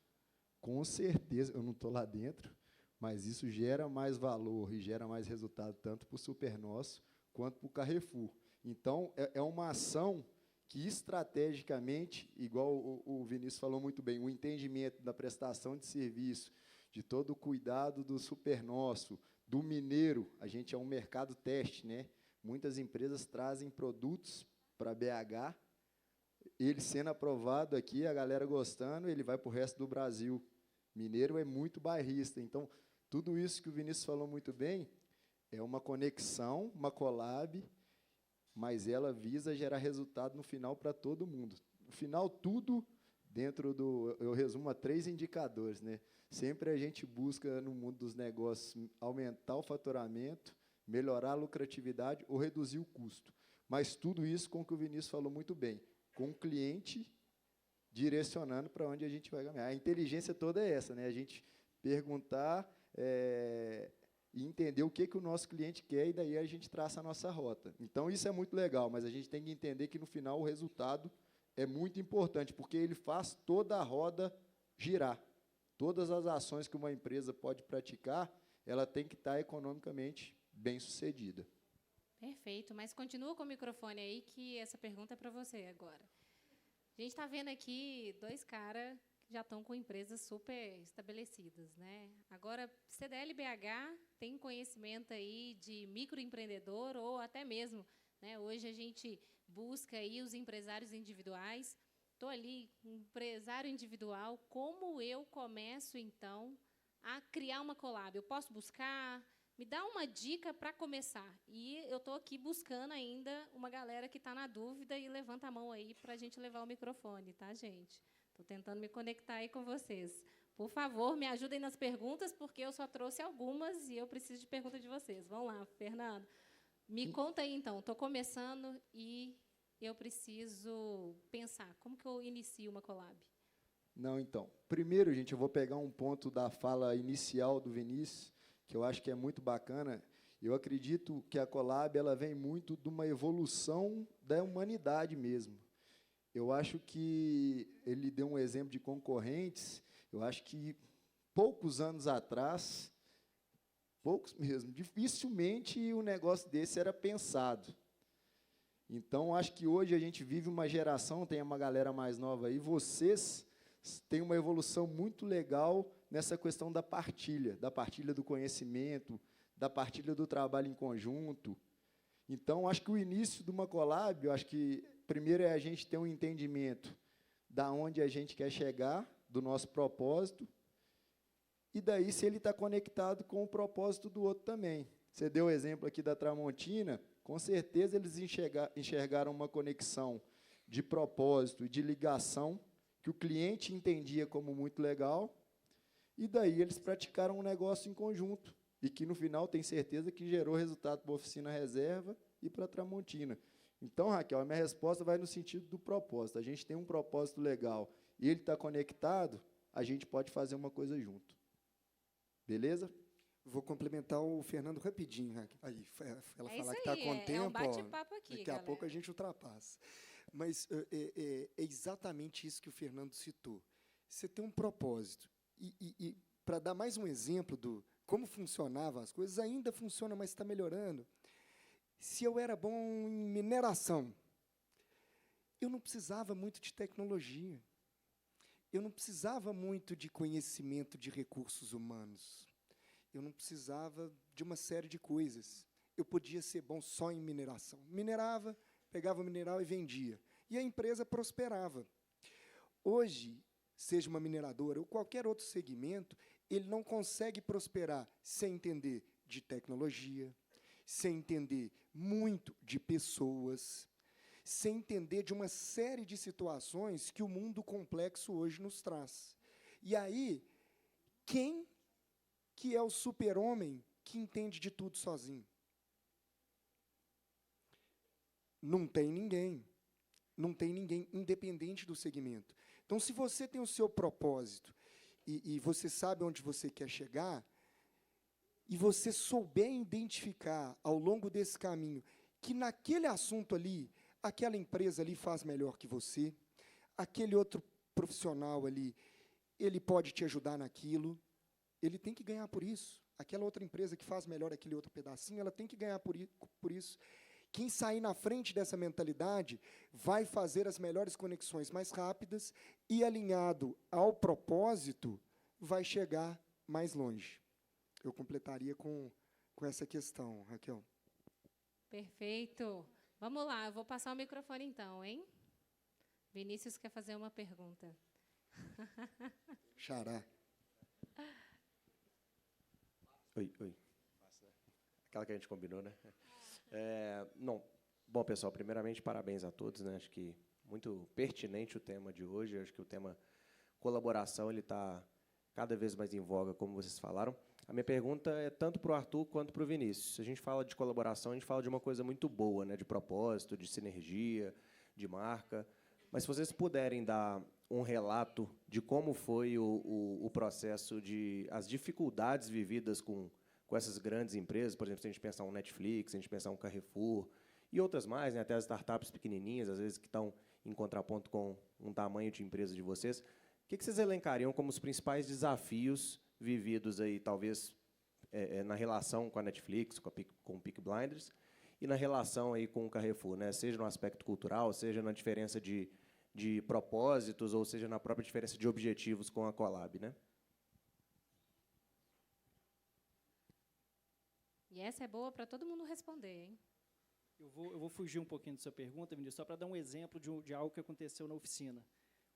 F: com certeza, eu não estou lá dentro, mas isso gera mais valor e gera mais resultado, tanto para o Supernosso quanto para o Carrefour. Então, é uma ação que, estrategicamente, igual o Vinícius falou muito bem, o entendimento da prestação de serviço, de todo o cuidado do Supernosso, do mineiro, a gente é um mercado teste, né? Muitas empresas trazem produtos para BH, ele sendo aprovado aqui, a galera gostando, ele vai para o resto do Brasil. Mineiro é muito bairrista, então, tudo isso que o Vinícius falou muito bem é uma conexão, uma collab, mas ela visa gerar resultado no final para todo mundo. No final, tudo dentro do... Eu resumo a 3 indicadores, né? Sempre a gente busca, no mundo dos negócios, aumentar o faturamento, melhorar a lucratividade ou reduzir o custo. mas tudo isso com o que o Vinícius falou muito bem, com o cliente direcionando para onde a gente vai caminhar. A inteligência toda é essa, né? A gente perguntar e entender o que o nosso cliente quer, e daí a gente traça a nossa rota. Então, isso é muito legal, mas a gente tem que entender que, no final, o resultado é muito importante, porque ele faz toda a roda girar. Todas as ações que uma empresa pode praticar, ela tem que estar economicamente bem-sucedida.
C: Perfeito, mas continua com o microfone aí, que essa pergunta é para você agora. A gente está vendo aqui 2 caras que já estão com empresas super estabelecidas, né? Agora, CDL BH tem conhecimento aí de microempreendedor ou até mesmo, né? Hoje a gente busca aí os empresários individuais. Estou ali, empresário individual, como eu começo, então, a criar uma collab? Eu posso buscar? Me dá uma dica para começar. E eu estou aqui buscando ainda uma galera que está na dúvida, e levanta a mão aí para a gente levar o microfone, tá, gente? Estou tentando me conectar aí com vocês. Por favor, me ajudem nas perguntas, porque eu só trouxe algumas e eu preciso de pergunta de vocês. Vamos lá, Fernando. Me conta aí, então. Estou começando e eu preciso pensar. Como que eu inicio uma collab?
F: Não, então. Primeiro, gente, eu vou pegar um ponto da fala inicial do Vinícius, que eu acho que é muito bacana. Eu acredito que a collab ela vem muito de uma evolução da humanidade mesmo. Eu acho que ele deu um exemplo de concorrentes. Eu acho que poucos anos atrás, poucos mesmo, dificilmente um negócio desse era pensado. Então, acho que hoje a gente vive uma geração, tem uma galera mais nova aí, vocês têm uma evolução muito legal nessa questão da partilha do conhecimento, da partilha do trabalho em conjunto. Então, acho que o início de uma collab, eu acho que primeiro é a gente ter um entendimento da onde a gente quer chegar, do nosso propósito, e daí se ele está conectado com o propósito do outro também. Você deu o exemplo aqui da Tramontina, com certeza eles enxergaram uma conexão de propósito e de ligação que o cliente entendia como muito legal, e daí eles praticaram um negócio em conjunto, e que, no final, tem certeza que gerou resultado para a Oficina Reserva e para a Tramontina. Então, Raquel, a minha resposta vai no sentido do propósito. A gente tem um propósito legal e ele está conectado, a gente pode fazer uma coisa junto. Beleza?
E: Vou complementar o Fernando rapidinho, Raquel. Aí, ela falar que está com tempo,
C: é um bate-papo aqui,
E: daqui
C: galera.
E: a pouco a gente ultrapassa. Mas é exatamente isso que o Fernando citou. Você tem um propósito. E para dar mais um exemplo do como funcionavam as coisas, ainda funciona, mas está melhorando. Se eu era bom em mineração, eu não precisava muito de tecnologia. Eu não precisava muito de conhecimento de recursos humanos. Eu não precisava de uma série de coisas. Eu podia ser bom só em mineração. Minerava, pegava o mineral e vendia. E a empresa prosperava. Hoje, seja uma mineradora ou qualquer outro segmento, ele não consegue prosperar sem entender de tecnologia, sem entender muito de pessoas, sem entender de uma série de situações que o mundo complexo hoje nos traz. E aí, quem que é o super-homem que entende de tudo sozinho? Não tem ninguém. Não tem ninguém, independente do segmento. Então, se você tem o seu propósito e você sabe onde você quer chegar, e você souber identificar, ao longo desse caminho, que naquele assunto ali, aquela empresa ali faz melhor que você, aquele outro profissional ali, ele pode te ajudar naquilo, ele tem que ganhar por isso. Aquela outra empresa que faz melhor aquele outro pedacinho, ela tem que ganhar por isso. Quem sair na frente dessa mentalidade vai fazer as melhores conexões mais rápidas e, alinhado ao propósito, vai chegar mais longe. Eu completaria com essa questão, Raquel.
C: Perfeito. Vamos lá, eu vou passar o microfone então, hein? Vinícius quer fazer uma pergunta.
E: Xará.
G: Oi. Aquela que a gente combinou, né? Não. Bom, pessoal, primeiramente, parabéns a todos, né? Acho que muito pertinente o tema de hoje. Acho que o tema colaboração ele está cada vez mais em voga, como vocês falaram. A minha pergunta é tanto para o Arthur quanto para o Vinícius. Se a gente fala de colaboração, a gente fala de uma coisa muito boa, né? De propósito, de sinergia, de marca. Mas se vocês puderem dar um relato de como foi o processo as dificuldades vividas com essas grandes empresas, por exemplo, se a gente pensar um Netflix, se a gente pensar um Carrefour, e outras mais, né? Até as startups pequenininhas, às vezes, que estão em contraponto com um tamanho de empresa de vocês, o que vocês elencariam como os principais desafios vividos aí, talvez, na relação com a Netflix, com o Peaky Blinders, e na relação aí com o Carrefour, né? Seja no aspecto cultural, seja na diferença de propósitos, ou seja na própria diferença de objetivos com a Collab, né?
C: E essa é boa para todo mundo responder, hein?
D: Eu vou fugir um pouquinho da sua pergunta, Vinícius, só para dar um exemplo de algo que aconteceu na oficina.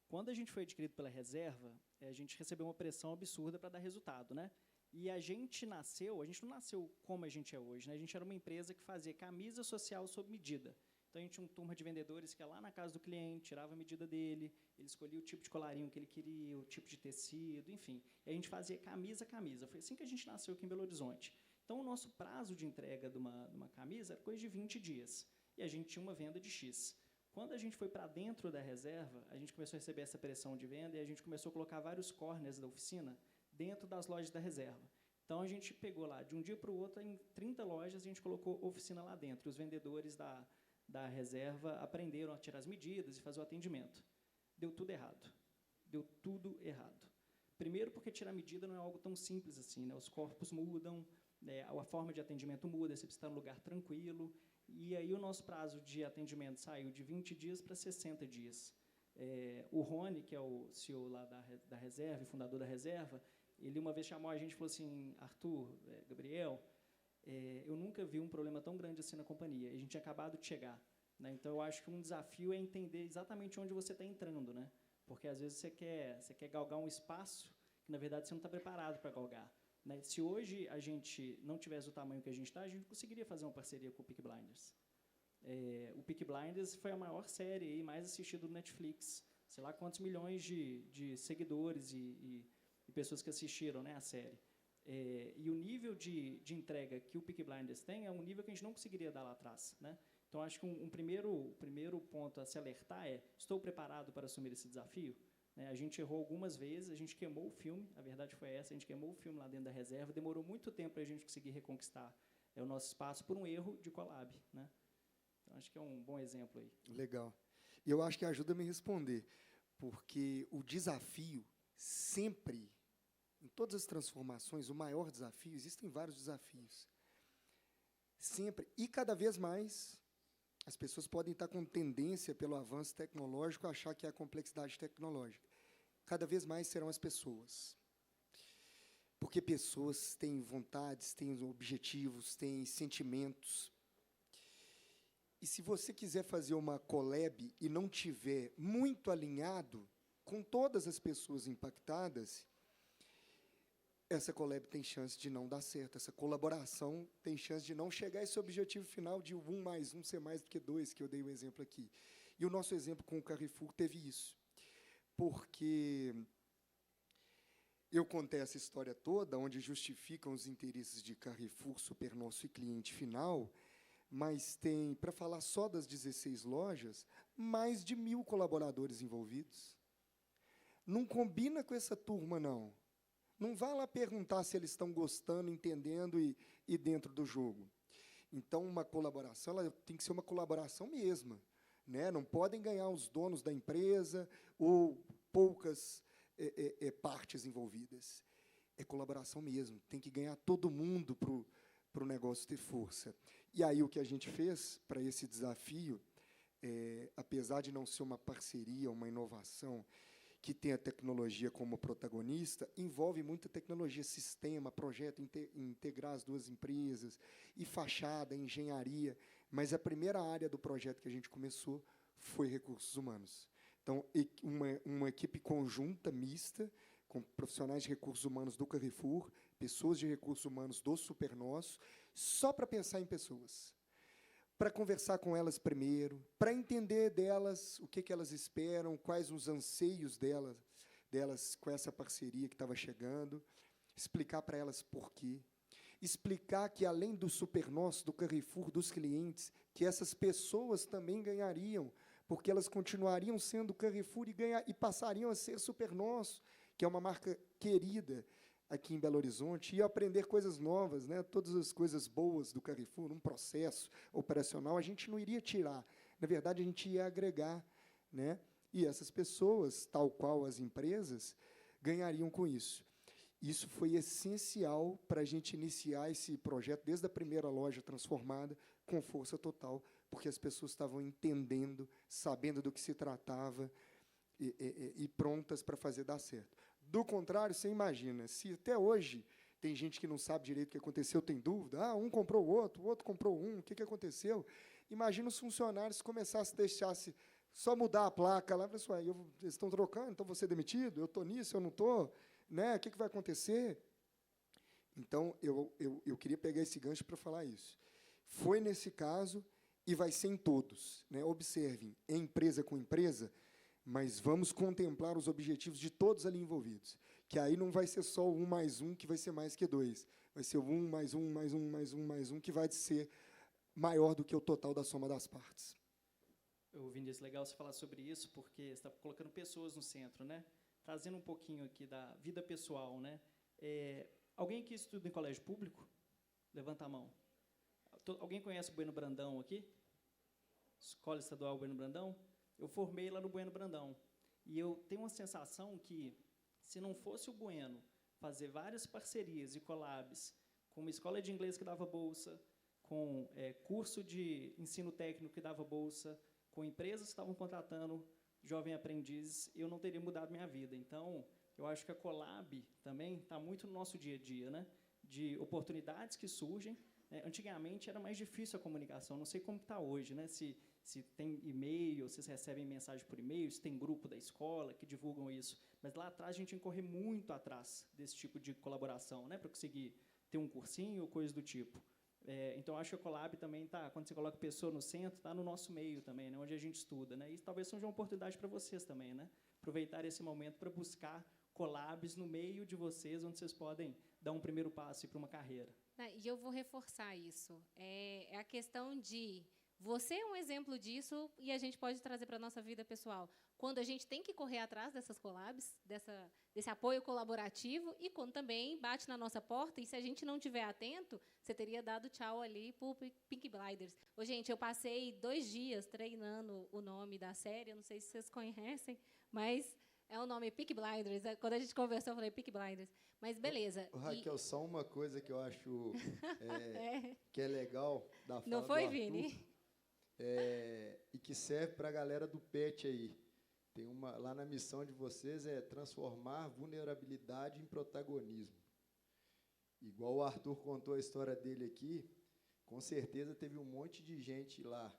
D: Quando a gente foi adquirido pela Reserva, a gente recebeu uma pressão absurda para dar resultado, né? E a gente não nasceu como a gente é hoje, né? A gente era uma empresa que fazia camisa social sob medida. Então, a gente tinha uma turma de vendedores que ia lá na casa do cliente, tirava a medida dele, ele escolhia o tipo de colarinho que ele queria, o tipo de tecido, enfim. E a gente fazia camisa a camisa. Foi assim que a gente nasceu aqui em Belo Horizonte. Então, o nosso prazo de entrega de uma camisa era coisa de 20 dias. E a gente tinha uma venda de X. Quando a gente foi para dentro da Reserva, a gente começou a receber essa pressão de venda e a gente começou a colocar vários corners da oficina dentro das lojas da Reserva. Então, a gente pegou lá, de um dia para o outro, em 30 lojas, a gente colocou oficina lá dentro. E os vendedores da Reserva aprenderam a tirar as medidas e fazer o atendimento. Deu tudo errado. Deu tudo errado. Primeiro, porque tirar medida não é algo tão simples assim, né? Os corpos mudam, a forma de atendimento muda, você precisa estar num lugar tranquilo. E aí o nosso prazo de atendimento saiu de 20 dias para 60 dias. O Rony, que é o CEO lá da Reserva, fundador da Reserva, ele uma vez chamou a gente e falou assim, Arthur, Gabriel, eu nunca vi um problema tão grande assim na companhia. A gente tinha acabado de chegar, né? Então, eu acho que um desafio é entender exatamente onde você está entrando, né? Porque, às vezes, você quer galgar um espaço que, na verdade, você não está preparado para galgar, né? Se hoje a gente não tivesse o tamanho que a gente está, a gente conseguiria fazer uma parceria com o Peaky Blinders. O Peaky Blinders foi a maior série aí, mais assistida do Netflix. Sei lá quantos milhões de seguidores e pessoas que assistiram, né, a série. E o nível de entrega que o Peaky Blinders tem é um nível que a gente não conseguiria dar lá atrás, né? Então, acho que um primeiro ponto a se alertar é: estou preparado para assumir esse desafio? A gente errou algumas vezes, a gente queimou o filme, a verdade foi essa, a gente queimou o filme lá dentro da Reserva, demorou muito tempo para a gente conseguir reconquistar o nosso espaço por um erro de Collab, né? Então, acho que é um bom exemplo aí.
E: Legal. E eu acho que ajuda a me responder, porque o desafio sempre, em todas as transformações, o maior desafio, existem vários desafios. Sempre, e cada vez mais, as pessoas podem estar com tendência, pelo avanço tecnológico, a achar que é a complexidade tecnológica. Cada vez mais serão as pessoas. Porque pessoas têm vontades, têm objetivos, têm sentimentos. E se você quiser fazer uma collab e não tiver muito alinhado com todas as pessoas impactadas, essa collab tem chance de não dar certo, essa colaboração tem chance de não chegar a esse objetivo final de 1 mais 1 ser mais do que 2, que eu dei o exemplo aqui. E o nosso exemplo com o Carrefour teve isso. Porque eu contei essa história toda, onde justificam os interesses de Carrefour, Supernosso e cliente final, mas tem, para falar só das 16 lojas, mais de 1.000 colaboradores envolvidos. Não combina com essa turma, não. Não vá lá perguntar se eles estão gostando, entendendo e dentro do jogo. Então, uma colaboração ela tem que ser uma colaboração mesma, né? Não podem ganhar os donos da empresa ou poucas partes envolvidas. É colaboração mesmo. Tem que ganhar todo mundo para o negócio ter força. E aí, o que a gente fez para esse desafio, apesar de não ser uma parceria, uma inovação, que tem a tecnologia como protagonista, envolve muita tecnologia, sistema, projeto, integrar as duas empresas, e fachada, engenharia, mas a primeira área do projeto que a gente começou foi recursos humanos. Então, uma equipe conjunta, mista, com profissionais de recursos humanos do Carrefour, pessoas de recursos humanos do Supernosso, só para pensar em pessoas, para conversar com elas primeiro, para entender delas o que elas esperam, quais os anseios delas com essa parceria que estava chegando, explicar para elas por quê, explicar que, além do Supernosso, do Carrefour, dos clientes, que essas pessoas também ganhariam, porque elas continuariam sendo Carrefour e passariam a ser Supernosso, que é uma marca querida aqui em Belo Horizonte, e aprender coisas novas, né? Todas as coisas boas do Carrefour, um processo operacional, a gente não iria tirar. Na verdade, a gente ia agregar, né? E essas pessoas, tal qual as empresas, ganhariam com isso. Isso foi essencial para a gente iniciar esse projeto, desde a primeira loja transformada, com força total, porque as pessoas estavam entendendo, sabendo do que se tratava e prontas para fazer dar certo. Do contrário, você imagina, se até hoje tem gente que não sabe direito o que aconteceu, tem dúvida, um comprou o outro comprou um, o que aconteceu? Imagina os funcionários começassem a deixar-se só mudar a placa lá, pessoal, eles estão trocando, então vou ser demitido, eu estou nisso, eu não estou, né? O que vai acontecer? Então, eu queria pegar esse gancho para falar isso. Foi nesse caso e vai ser em todos, né? Observem, é empresa com empresa, mas vamos contemplar os objetivos de todos ali envolvidos, que aí não vai ser só 1 mais 1, que vai ser mais que 2, vai ser 1 mais 1 mais 1 mais 1 mais 1, que vai ser maior do que o total da soma das partes.
D: Vinícius, legal você falar sobre isso, porque você está colocando pessoas no centro, né? Trazendo um pouquinho aqui da vida pessoal, né? Alguém aqui estuda em colégio público? Levanta a mão. Alguém conhece o Bueno Brandão aqui? Escola Estadual Bueno Brandão? Eu formei lá no Bueno Brandão. E eu tenho uma sensação que, se não fosse o Bueno fazer várias parcerias e collabs com uma escola de inglês que dava bolsa, com curso de ensino técnico que dava bolsa, com empresas que estavam contratando jovem aprendizes, eu não teria mudado minha vida. Então, eu acho que a collab também está muito no nosso dia a dia, né? De oportunidades que surgem. Antigamente era mais difícil a comunicação, não sei como está hoje, né? Se tem e-mail, se vocês recebem mensagem por e-mail, se tem grupo da escola que divulgam isso. Mas lá atrás a gente tinha que correr muito atrás desse tipo de colaboração, né? Para conseguir ter um cursinho ou coisa do tipo. Então, acho que a Collab também está, quando você coloca pessoa no centro, está no nosso meio também, né? Onde a gente estuda, né? E talvez seja uma oportunidade para vocês também, né? Aproveitar esse momento para buscar collabs no meio de vocês, onde vocês podem dar um primeiro passo para uma carreira.
C: E eu vou reforçar isso. É a questão de você é um exemplo disso e a gente pode trazer para a nossa vida pessoal. Quando a gente tem que correr atrás dessas collabs, desse apoio colaborativo, e quando também bate na nossa porta, e se a gente não estiver atento, você teria dado tchau ali para o Peaky Blinders. Gente, eu passei 2 dias treinando o nome da série, eu não sei se vocês conhecem, mas é o nome Peaky Blinders. Quando a gente conversou, eu falei Peaky Blinders. Mas beleza.
F: Raquel, só uma coisa que eu acho que é legal da fala
C: não foi,
F: do Arthur,
C: Vini?
F: E que serve para a galera do PET aí. Tem lá na missão de vocês transformar vulnerabilidade em protagonismo. Igual o Arthur contou a história dele aqui, com certeza teve um monte de gente lá,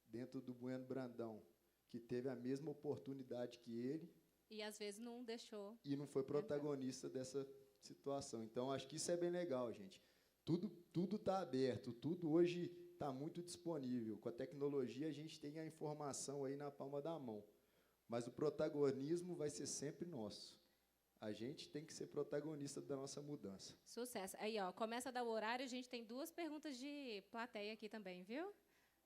F: dentro do Bueno Brandão, que teve a mesma oportunidade que ele.
C: E, às vezes, não deixou.
F: E não foi protagonista dessa situação. Então, acho que isso é bem legal, gente. Tudo está aberto, tudo hoje está muito disponível. Com a tecnologia, a gente tem a informação aí na palma da mão. Mas o protagonismo vai ser sempre nosso. A gente tem que ser protagonista da nossa mudança.
C: Sucesso. Aí, começa a dar o horário, a gente tem 2 perguntas de plateia aqui também, viu?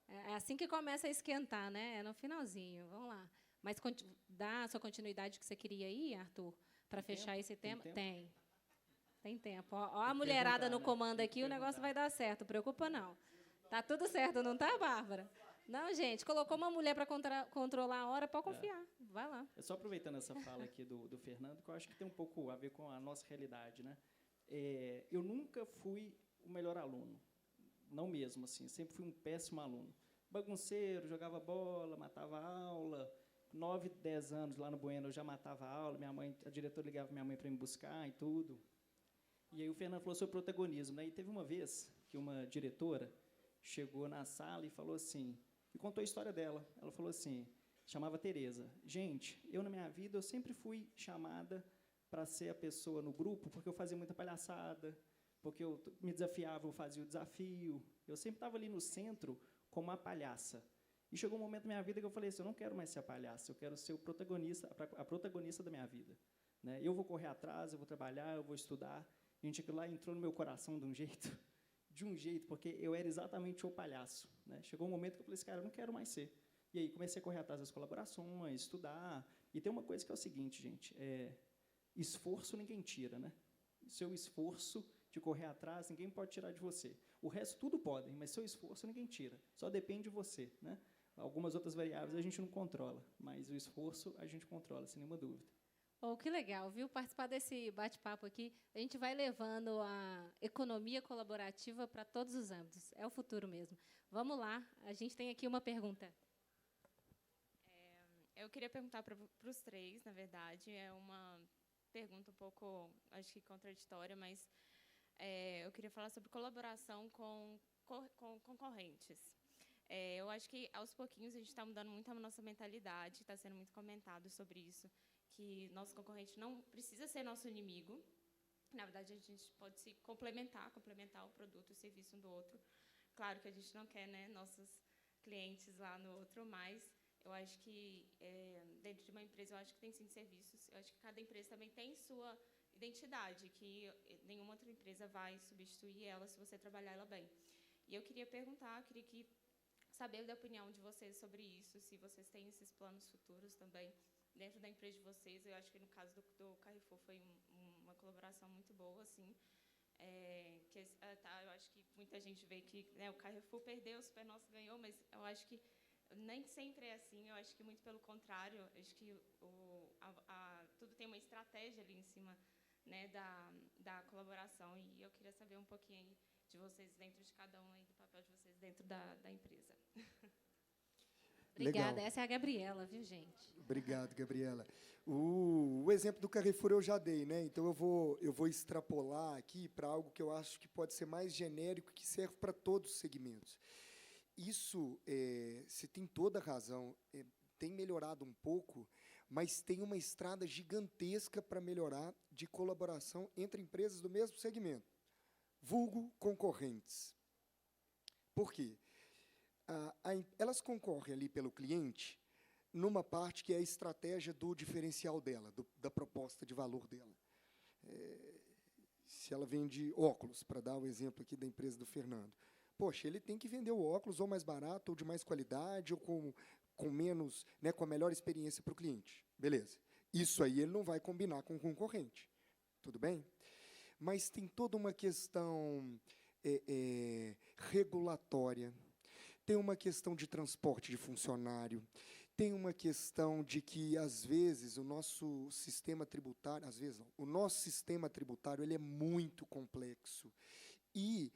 C: É assim que começa a esquentar, né? É no finalzinho. Vamos lá. Mas dá a sua continuidade que você queria aí, Arthur, para fechar esse tema? Tem. Tem tempo. Ó a mulherada no comando aqui, o negócio vai dar certo, não preocupa não. Tá tudo certo, não tá, Bárbara? Não, gente, colocou uma mulher para controlar a hora, pode confiar. Vai lá.
D: Só aproveitando essa fala aqui do Fernando, que eu acho que tem um pouco a ver com a nossa realidade, né? Eu nunca fui o melhor aluno. Não mesmo, assim. Sempre fui um péssimo aluno. Bagunceiro, jogava bola, matava aula. 9, 10 anos lá no Bueno, eu já matava a aula. A diretora ligava minha mãe para me buscar e tudo. E aí o Fernando falou sobre protagonismo, né? E teve uma vez que uma diretora chegou na sala e falou assim, e contou a história dela. Ela falou assim, chamava Tereza. Gente, eu na minha vida, eu sempre fui chamada para ser a pessoa no grupo, porque eu fazia muita palhaçada, porque eu me desafiava, eu fazia o desafio. Eu sempre estava ali no centro como a palhaça. E chegou um momento na minha vida que eu falei assim, eu não quero mais ser a palhaça, eu quero ser a protagonista da minha vida. Né? Eu vou correr atrás, eu vou trabalhar, eu vou estudar. Gente, aquilo lá entrou no meu coração de um jeito, porque eu era exatamente o palhaço, né? Chegou um momento que eu falei assim, cara, eu não quero mais ser. E aí comecei a correr atrás das colaborações, estudar. E tem uma coisa que é o seguinte, gente, esforço ninguém tira, né? Seu esforço de correr atrás, ninguém pode tirar de você. O resto tudo podem, mas seu esforço ninguém tira. Só depende de você, né? Algumas outras variáveis a gente não controla, mas o esforço a gente controla, sem nenhuma dúvida.
C: Oh, que legal, viu? Participar desse bate-papo aqui. A gente vai levando a economia colaborativa para todos os âmbitos. É o futuro mesmo. Vamos lá, a gente tem aqui uma pergunta.
H: Eu queria perguntar para os três, na verdade. É uma pergunta um pouco, acho que contraditória, mas eu queria falar sobre colaboração com concorrentes. Eu acho que, aos pouquinhos, a gente está mudando muito a nossa mentalidade, está sendo muito comentado sobre isso, que nosso concorrente não precisa ser nosso inimigo. Na verdade, a gente pode se complementar o produto e o serviço um do outro. Claro que a gente não quer, né, nossos clientes lá no outro, mas eu acho que, dentro de uma empresa, eu acho que tem sim serviços. Eu acho que cada empresa também tem sua identidade, que nenhuma outra empresa vai substituir ela se você trabalhar ela bem. E eu queria perguntar, saber da opinião de vocês sobre isso, se vocês têm esses planos futuros também dentro da empresa de vocês. Eu acho que no caso do Carrefour foi uma colaboração muito boa, assim. Eu acho que muita gente vê que, né, o Carrefour perdeu, o Supernosso ganhou, mas eu acho que nem sempre é assim. Eu acho que muito pelo contrário. Eu acho que tudo tem uma estratégia ali em cima, né, da colaboração. E eu queria saber um pouquinho aí de vocês, dentro de cada um, aí, do papel de vocês dentro da empresa.
C: Obrigada.
E: Legal.
C: Essa é a Gabriela, viu, gente?
E: Obrigado, Gabriela. O exemplo do Carrefour eu já dei, né? Então eu vou extrapolar aqui para algo que eu acho que pode ser mais genérico, que serve para todos os segmentos. Isso, você tem toda a razão, tem melhorado um pouco, mas tem uma estrada gigantesca para melhorar de colaboração entre empresas do mesmo segmento, vulgo concorrentes. Por quê? Elas concorrem ali pelo cliente numa parte que é a estratégia do diferencial dela, da proposta de valor dela. Se ela vende óculos, para dar o exemplo aqui da empresa do Fernando, poxa, ele tem que vender o óculos ou mais barato, ou de mais qualidade, ou com menos, né, com a melhor experiência para o cliente. Beleza. Isso aí ele não vai combinar com o concorrente. Tudo bem? Mas tem toda uma questão regulatória, tem uma questão de transporte de funcionário, tem uma questão de que, às vezes, o nosso sistema tributário, às vezes não, o nosso sistema tributário ele é muito complexo. E,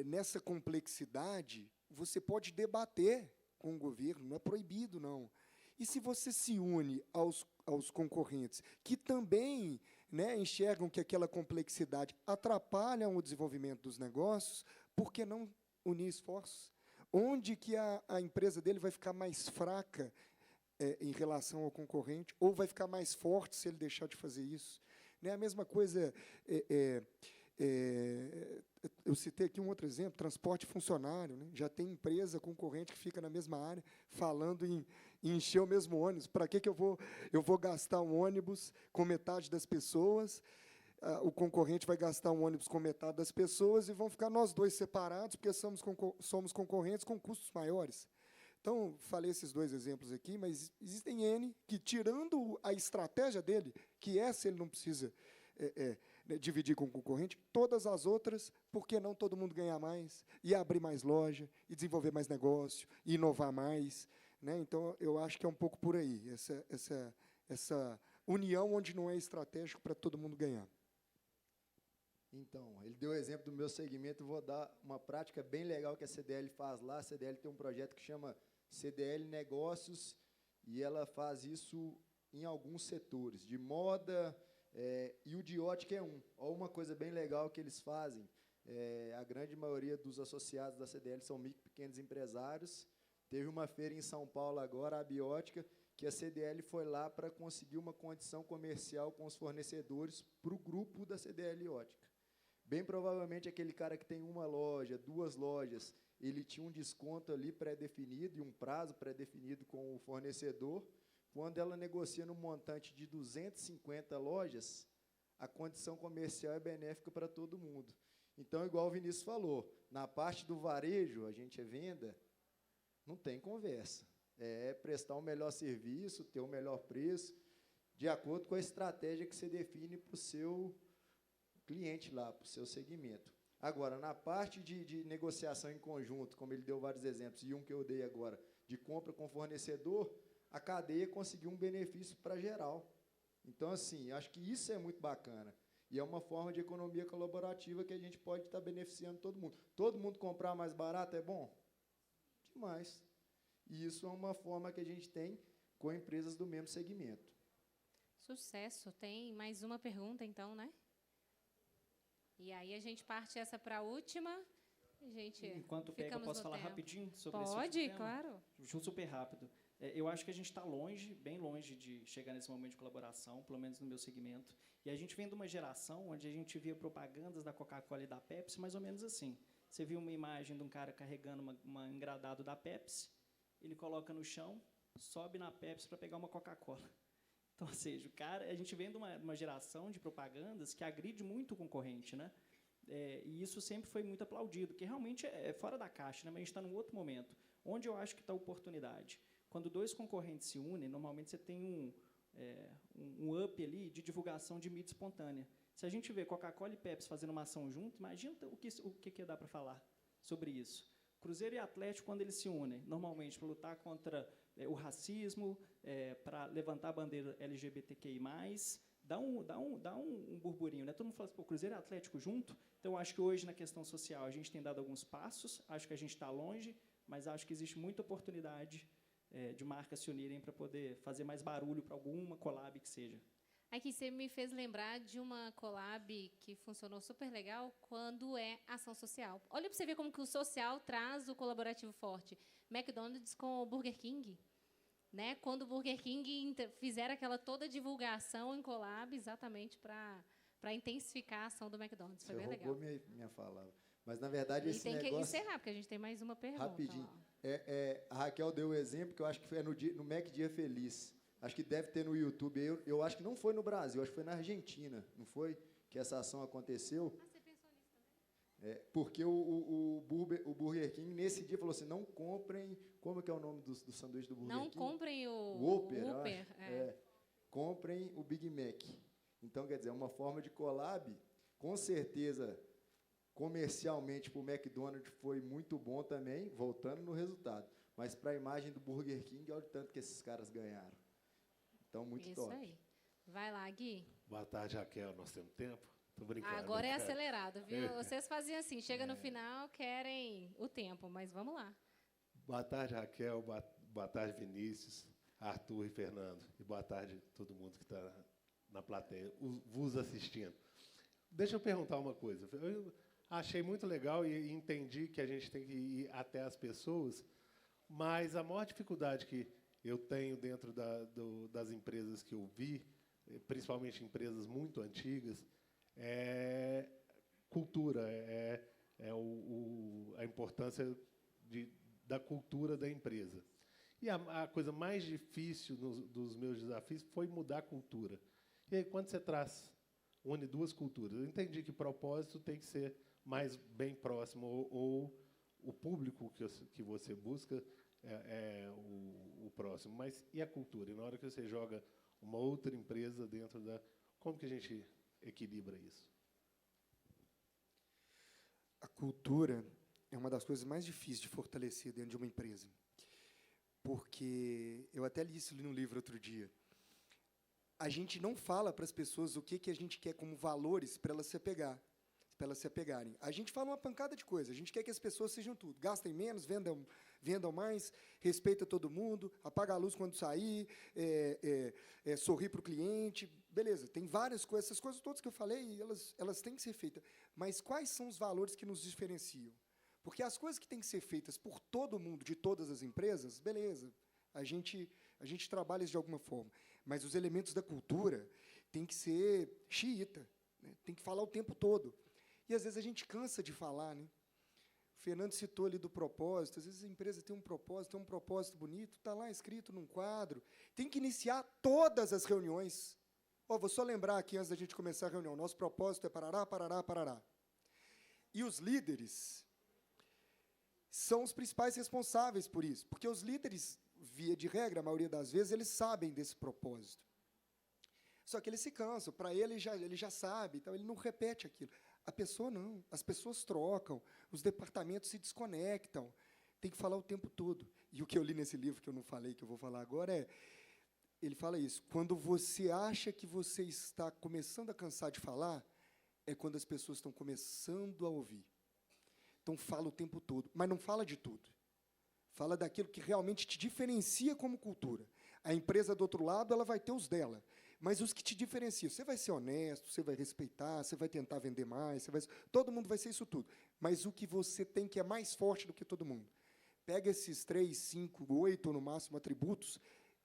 E: nessa complexidade, você pode debater com o governo, não é proibido, não. E se você se une aos concorrentes, que também, né, enxergam que aquela complexidade atrapalha o desenvolvimento dos negócios, por que não unir esforços? Onde que a empresa dele vai ficar mais fraca em relação ao concorrente, ou vai ficar mais forte se ele deixar de fazer isso? Né, a mesma coisa, eu citei aqui um outro exemplo, transporte funcionário, né? Já tem empresa concorrente que fica na mesma área, falando em encher o mesmo ônibus. Para que eu vou gastar um ônibus com metade das pessoas, o concorrente vai gastar um ônibus com metade das pessoas e vão ficar nós dois separados, porque somos concorrentes com custos maiores. Então, falei esses dois exemplos aqui, mas existem N que, tirando a estratégia dele, que essa ele não precisa dividir com o concorrente, todas as outras, por que não todo mundo ganhar mais, e abrir mais loja, e desenvolver mais negócio, e inovar mais, né? Então, eu acho que é um pouco por aí, essa união onde não é estratégico para todo mundo ganhar.
F: Então, ele deu o exemplo do meu segmento, vou dar uma prática bem legal que a CDL faz lá. A CDL tem um projeto que chama CDL Negócios, e ela faz isso em alguns setores, de moda, e o de ótica é um. Olha uma coisa bem legal que eles fazem. A grande maioria dos associados da CDL são micro e pequenos empresários. Teve uma feira em São Paulo agora, a Biótica, que a CDL foi lá para conseguir uma condição comercial com os fornecedores para o grupo da CDL Ótica. Bem provavelmente, aquele cara que tem uma loja, 2 lojas, ele tinha um desconto ali pré-definido e um prazo pré-definido com o fornecedor. Quando ela negocia no montante de 250 lojas, a condição comercial é benéfica para todo mundo. Então, igual o Vinícius falou, na parte do varejo, a gente é venda, não tem conversa. É prestar um melhor serviço, ter um melhor preço, de acordo com a estratégia que você define para o seu cliente lá, para o seu segmento. Agora, na parte de negociação em conjunto, como ele deu vários exemplos, e um que eu dei agora, de compra com fornecedor, a cadeia conseguiu um benefício para geral. Então, assim, acho que isso é muito bacana. E é uma forma de economia colaborativa que a gente pode estar beneficiando todo mundo. Todo mundo comprar mais barato é bom? Demais. E isso é uma forma que a gente tem com empresas do mesmo segmento.
C: Sucesso. Tem mais uma pergunta, então, né? E aí a gente parte essa para a última. A gente
D: Enquanto pega, eu posso falar rapidinho sobre esse
C: Pode,
D: último tema?
C: claro.
D: Super rápido. Eu acho que a gente está longe, bem longe de chegar nesse momento de colaboração, pelo menos no meu segmento. E a gente vem de uma geração onde a gente via propagandas da Coca-Cola e da Pepsi mais ou menos assim. Você viu uma imagem de um cara carregando uma engradado da Pepsi, ele coloca no chão, sobe na Pepsi para pegar uma Coca-Cola. Então, ou seja, a gente vem de uma geração de propagandas que agride muito o concorrente, né? E isso sempre foi muito aplaudido, que realmente é fora da caixa, né? Mas a gente está num outro momento. Onde eu acho que está a oportunidade? Quando dois concorrentes se unem, normalmente você tem um up ali de divulgação de mídia espontânea. Se a gente vê Coca-Cola e Pepsi fazendo uma ação junto, imagina o que dá para falar sobre isso. Cruzeiro e Atlético, quando eles se unem, normalmente para lutar contra o racismo, para levantar a bandeira LGBTQI+, dá um burburinho, né? Todo mundo fala assim, pô, Cruzeiro e Atlético junto. Então, eu acho que hoje, na questão social, a gente tem dado alguns passos, acho que a gente está longe, mas acho que existe muita oportunidade de marcas se unirem para poder fazer mais barulho para alguma collab que seja.
C: Aqui você me fez lembrar de uma collab que funcionou super legal quando é ação social. Olha para você ver como que o social traz o colaborativo forte. McDonald's com o Burger King. Né? Quando o Burger King fizeram aquela toda divulgação em collab exatamente para intensificar a ação do McDonald's. Foi bem legal.
F: Você roubou minha fala. Mas, na verdade, esse negócio...
C: tem que encerrar, porque a gente tem mais uma pergunta.
F: Rapidinho. A Raquel deu o exemplo que eu acho que foi no Mac Dia Feliz. Acho que deve ter no YouTube. Eu acho que não foi no Brasil, acho que foi na Argentina, não foi? Que essa ação aconteceu.
C: Ah, você pensou nisso também?
F: Porque o Burger King, nesse dia, falou assim, não comprem... Como que é o nome do sanduíche do Burger King?
C: Não comprem o
F: Whopper. Comprem o Big Mac. Então, quer dizer, é uma forma de collab. Com certeza, comercialmente, para o McDonald's foi muito bom também, voltando no resultado. Mas para a imagem do Burger King, olha o tanto que esses caras ganharam. Então, muito
C: Isso
F: top.
C: aí. Vai lá, Gui.
I: Boa tarde, Raquel. Nós temos tempo? Tô brincando.
C: Agora é acelerado, viu? Vocês faziam assim, chega no final, querem o tempo, mas vamos lá.
I: Boa tarde, Raquel. Boa tarde, Vinícius, Arthur e Fernando. E boa tarde a todo mundo que está na plateia, vos assistindo. Deixa eu perguntar uma coisa. Eu achei muito legal e entendi que a gente tem que ir até as pessoas, mas a maior dificuldade que eu tenho dentro das empresas que eu vi, principalmente empresas muito antigas, é cultura, a importância da cultura da empresa. E a coisa mais difícil dos meus desafios foi mudar a cultura. E aí, quando você une duas culturas, eu entendi que propósito tem que ser mais bem próximo, ou o público que você busca o próximo. Mas e a cultura? E na hora que você joga uma outra empresa dentro da... Como que a gente equilibra isso?
E: A cultura é uma das coisas mais difíceis de fortalecer dentro de uma empresa. Porque, eu até li isso no livro outro dia, a gente não fala para as pessoas o que a gente quer como valores para elas se apegarem. A gente fala uma pancada de coisa, a gente quer que as pessoas sejam tudo. Gastem menos, vendam mais, respeita todo mundo, apaga a luz quando sair, sorri para o cliente. Beleza, tem várias coisas, essas coisas todas que eu falei, elas têm que ser feitas. Mas quais são os valores que nos diferenciam? Porque as coisas que têm que ser feitas por todo mundo, de todas as empresas, beleza, a gente trabalha isso de alguma forma. Mas os elementos da cultura têm que ser xiita, né? Tem que falar o tempo todo. E, às vezes, a gente cansa de falar. Né? O Fernando citou ali do propósito. Às vezes, a empresa tem um propósito bonito, está lá escrito num quadro. Tem que iniciar todas as reuniões Vou só lembrar aqui, antes da gente começar a reunião, nosso propósito é parará, parará, parará. E os líderes são os principais responsáveis por isso, porque os líderes, via de regra, a maioria das vezes, eles sabem desse propósito. Só que eles se cansam, para ele já sabe, então ele não repete aquilo. A pessoa não, as pessoas trocam, os departamentos se desconectam, tem que falar o tempo todo. E o que eu li nesse livro, que eu não falei, que eu vou falar agora, ele fala isso, quando você acha que você está começando a cansar de falar, é quando as pessoas estão começando a ouvir. Então, fala o tempo todo, mas não fala de tudo. Fala daquilo que realmente te diferencia como cultura. A empresa, do outro lado, ela vai ter os dela, mas os que te diferenciam, você vai ser honesto, você vai respeitar, você vai tentar vender mais, todo mundo vai ser isso tudo. Mas o que você tem que é mais forte do que todo mundo. Pega esses 3, 5, 8, no máximo, atributos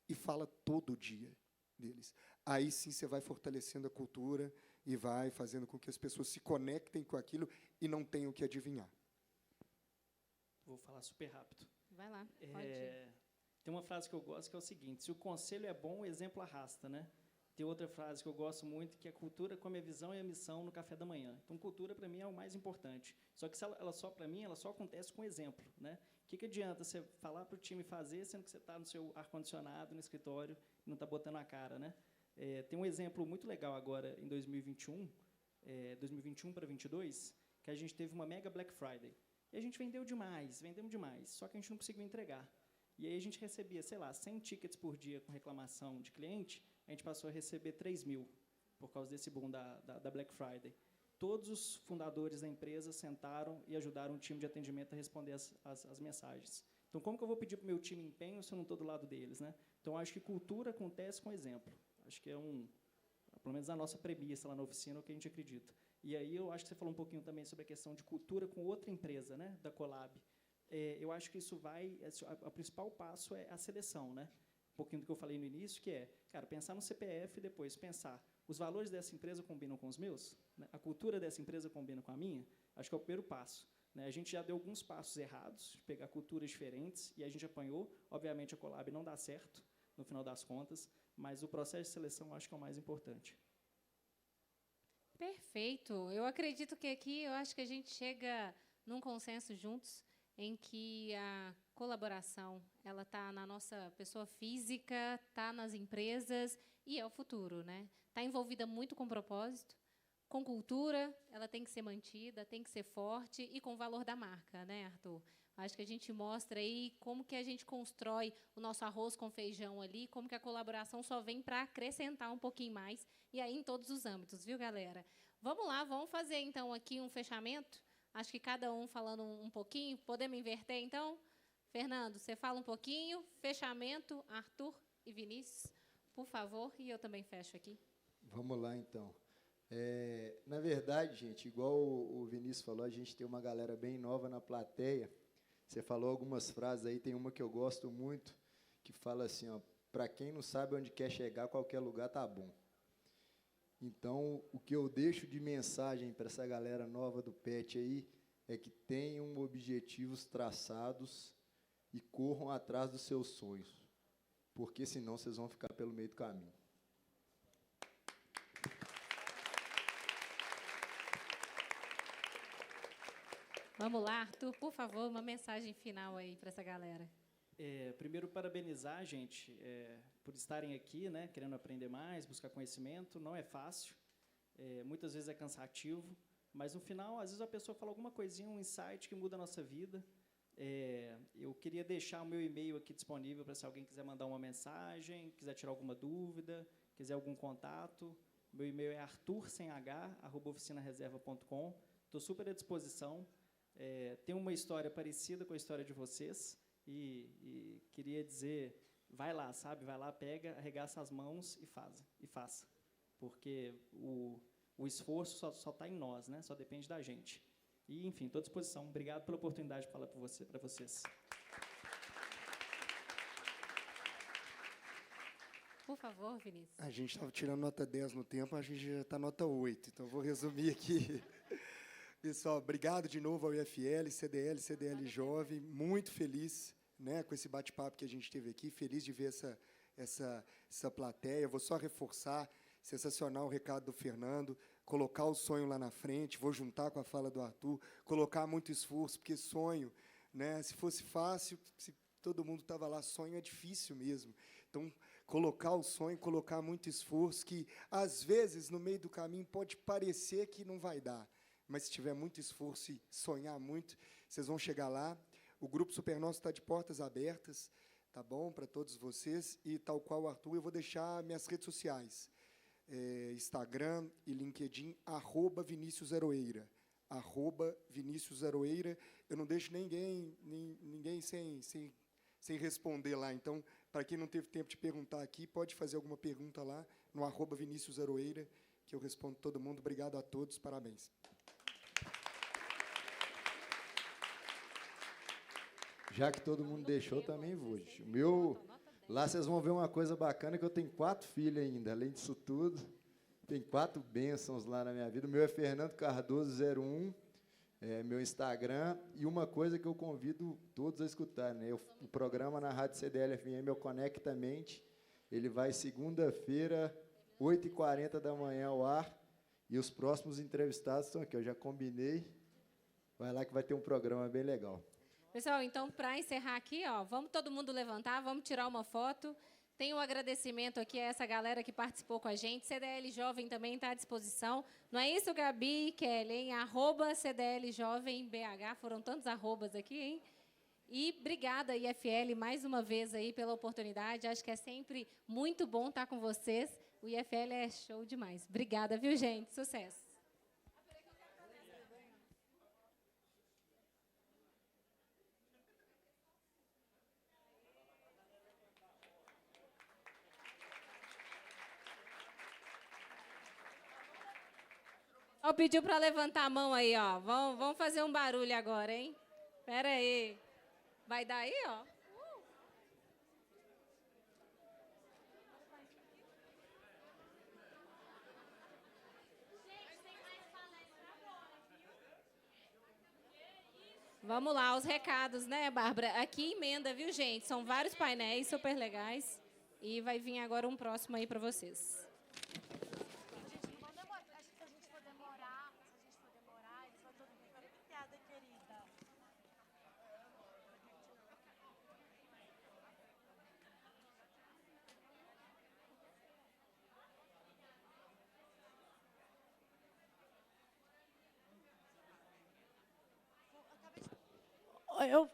E: e fala todo dia deles. Aí sim você vai fortalecendo a cultura e vai fazendo com que as pessoas se conectem com aquilo e não tenham que adivinhar.
D: Vou falar super rápido.
C: Vai lá, pode ir.
D: Tem uma frase que eu gosto que é o seguinte: se o conselho é bom, o exemplo arrasta, né? Tem outra frase que eu gosto muito, que é cultura come a visão e a missão no café da manhã. Então, cultura, para mim, é o mais importante. Só que, para mim, ela só acontece com exemplo, né? O que adianta você falar para o time fazer, sendo que você está no seu ar-condicionado, no escritório, e não está botando a cara, né? Tem um exemplo muito legal agora, em 2021 para 2022, que a gente teve uma mega Black Friday. E a gente vendemos demais, só que a gente não conseguiu entregar. E aí a gente recebia, sei lá, 100 tickets por dia com reclamação de cliente, a gente passou a receber 3.000, por causa desse boom da Black Friday. Todos os fundadores da empresa sentaram e ajudaram o time de atendimento a responder as mensagens. Então, como que eu vou pedir para o meu time empenho se eu não estou do lado deles, né? Então, acho que cultura acontece com exemplo. Acho que é pelo menos a nossa premissa lá na oficina, o que a gente acredita. E aí eu acho que você falou um pouquinho também sobre a questão de cultura com outra empresa, né, da Colab. Eu acho que isso o principal passo é a seleção, né? Um pouquinho do que eu falei no início, que cara, pensar no CPF e depois pensar, os valores dessa empresa combinam com os meus? Né? A cultura dessa empresa combina com a minha? Acho que é o primeiro passo. Né? A gente já deu alguns passos errados, de pegar culturas diferentes, e a gente apanhou. Obviamente, a Colab não dá certo, no final das contas, mas o processo de seleção acho que é o mais importante.
C: Perfeito. Eu acredito que aqui, eu acho que a gente chega num consenso juntos, em que a colaboração ela está na nossa pessoa física, está nas empresas e é o futuro, né? Está envolvida muito com propósito, com cultura, ela tem que ser mantida, tem que ser forte e com o valor da marca, né, Arthur? Acho que a gente mostra aí como que a gente constrói o nosso arroz com feijão ali, como que a colaboração só vem para acrescentar um pouquinho mais, e aí em todos os âmbitos, viu, galera? Vamos lá, vamos fazer, então, aqui um fechamento. Acho que cada um falando um pouquinho. Podemos inverter, então? Fernando, você fala um pouquinho. Fechamento, Arthur e Vinícius, por favor. E eu também fecho aqui.
F: Vamos lá, então. Na verdade, gente, igual o Vinícius falou, a gente tem uma galera bem nova na plateia. Você falou algumas frases aí, tem uma que eu gosto muito, que fala assim, para quem não sabe onde quer chegar, qualquer lugar tá bom. Então, o que eu deixo de mensagem para essa galera nova do PET aí é que tenham objetivos traçados e corram atrás dos seus sonhos, porque senão vocês vão ficar pelo meio do caminho.
C: Vamos lá, Arthur, por favor, uma mensagem final aí para essa galera.
D: Primeiro, parabenizar, gente, por estarem aqui, né, querendo aprender mais, buscar conhecimento. Não é fácil, muitas vezes é cansativo, mas, no final, às vezes a pessoa fala alguma coisinha, um insight que muda a nossa vida. Eu queria deixar o meu e-mail aqui disponível para se alguém quiser mandar uma mensagem, quiser tirar alguma dúvida, quiser algum contato. Meu e-mail é arthur@oficinareserva.com. Estou super à disposição. Tem uma história parecida com a história de vocês. E queria dizer, vai lá, sabe? Vai lá, pega, arregaça as mãos e faça. Porque o esforço só está em nós, né? Só depende da gente. E, enfim, estou à disposição. Obrigado pela oportunidade de falar para vocês.
C: Por favor, Vinícius.
E: A gente estava tirando nota 10 no tempo, a gente já está nota 8. Então, vou resumir aqui. Pessoal, obrigado de novo ao IFL, CDL Jovem. Muito feliz, né, com esse bate-papo que a gente teve aqui. Feliz de ver essa plateia. Vou só reforçar Sensacional o recado do Fernando, colocar o sonho lá na frente, vou juntar com a fala do Arthur, colocar muito esforço, porque sonho, né, se fosse fácil, se todo mundo estava lá, sonho é difícil mesmo. Então, colocar o sonho, colocar muito esforço, que, às vezes, no meio do caminho, pode parecer que não vai dar, mas se tiver muito esforço e sonhar muito, vocês vão chegar lá. O Grupo Supernosso está de portas abertas, tá bom, para todos vocês, e, tal qual o Arthur, eu vou deixar minhas redes sociais, Instagram e LinkedIn, @Vinícius Aroeira, @Vinícius Aroeira. Eu não deixo ninguém sem responder lá. Então, para quem não teve tempo de perguntar aqui, pode fazer alguma pergunta lá no @Vinícius Aroeira, que eu respondo todo mundo. Obrigado a todos, parabéns.
F: Já que todo mundo deixou, também vou. O meu, lá vocês vão ver uma coisa bacana, que eu tenho 4 filhos ainda, além disso tudo. Tem 4 bênçãos lá na minha vida. O meu é Fernando Cardoso 01, meu Instagram. E uma coisa que eu convido todos a escutar, né? O programa na Rádio CDL-FM é o Conecta Mente. Ele vai segunda-feira, 8h40 da manhã ao ar. E os próximos entrevistados estão aqui, eu já combinei. Vai lá que vai ter um programa bem legal.
C: Pessoal, então, para encerrar aqui, ó, vamos todo mundo levantar, vamos tirar uma foto. Tem um agradecimento aqui a essa galera que participou com a gente. CDL Jovem também está à disposição. Não é isso, Gabi e Kelly, hein? @CDL Jovem BH. Foram tantos arrobas aqui, hein? E obrigada, IFL, mais uma vez aí pela oportunidade. Acho que é sempre muito bom estar com vocês. O IFL é show demais. Obrigada, viu, gente? Sucesso. Ó, pediu para levantar a mão aí, ó. Vamos fazer um barulho agora, hein? Espera aí. Vai dar aí, ó? Vamos lá, os recados, né, Bárbara? Aqui emenda, viu, gente? São vários painéis super legais. E vai vir agora um próximo aí para vocês.
A: Eu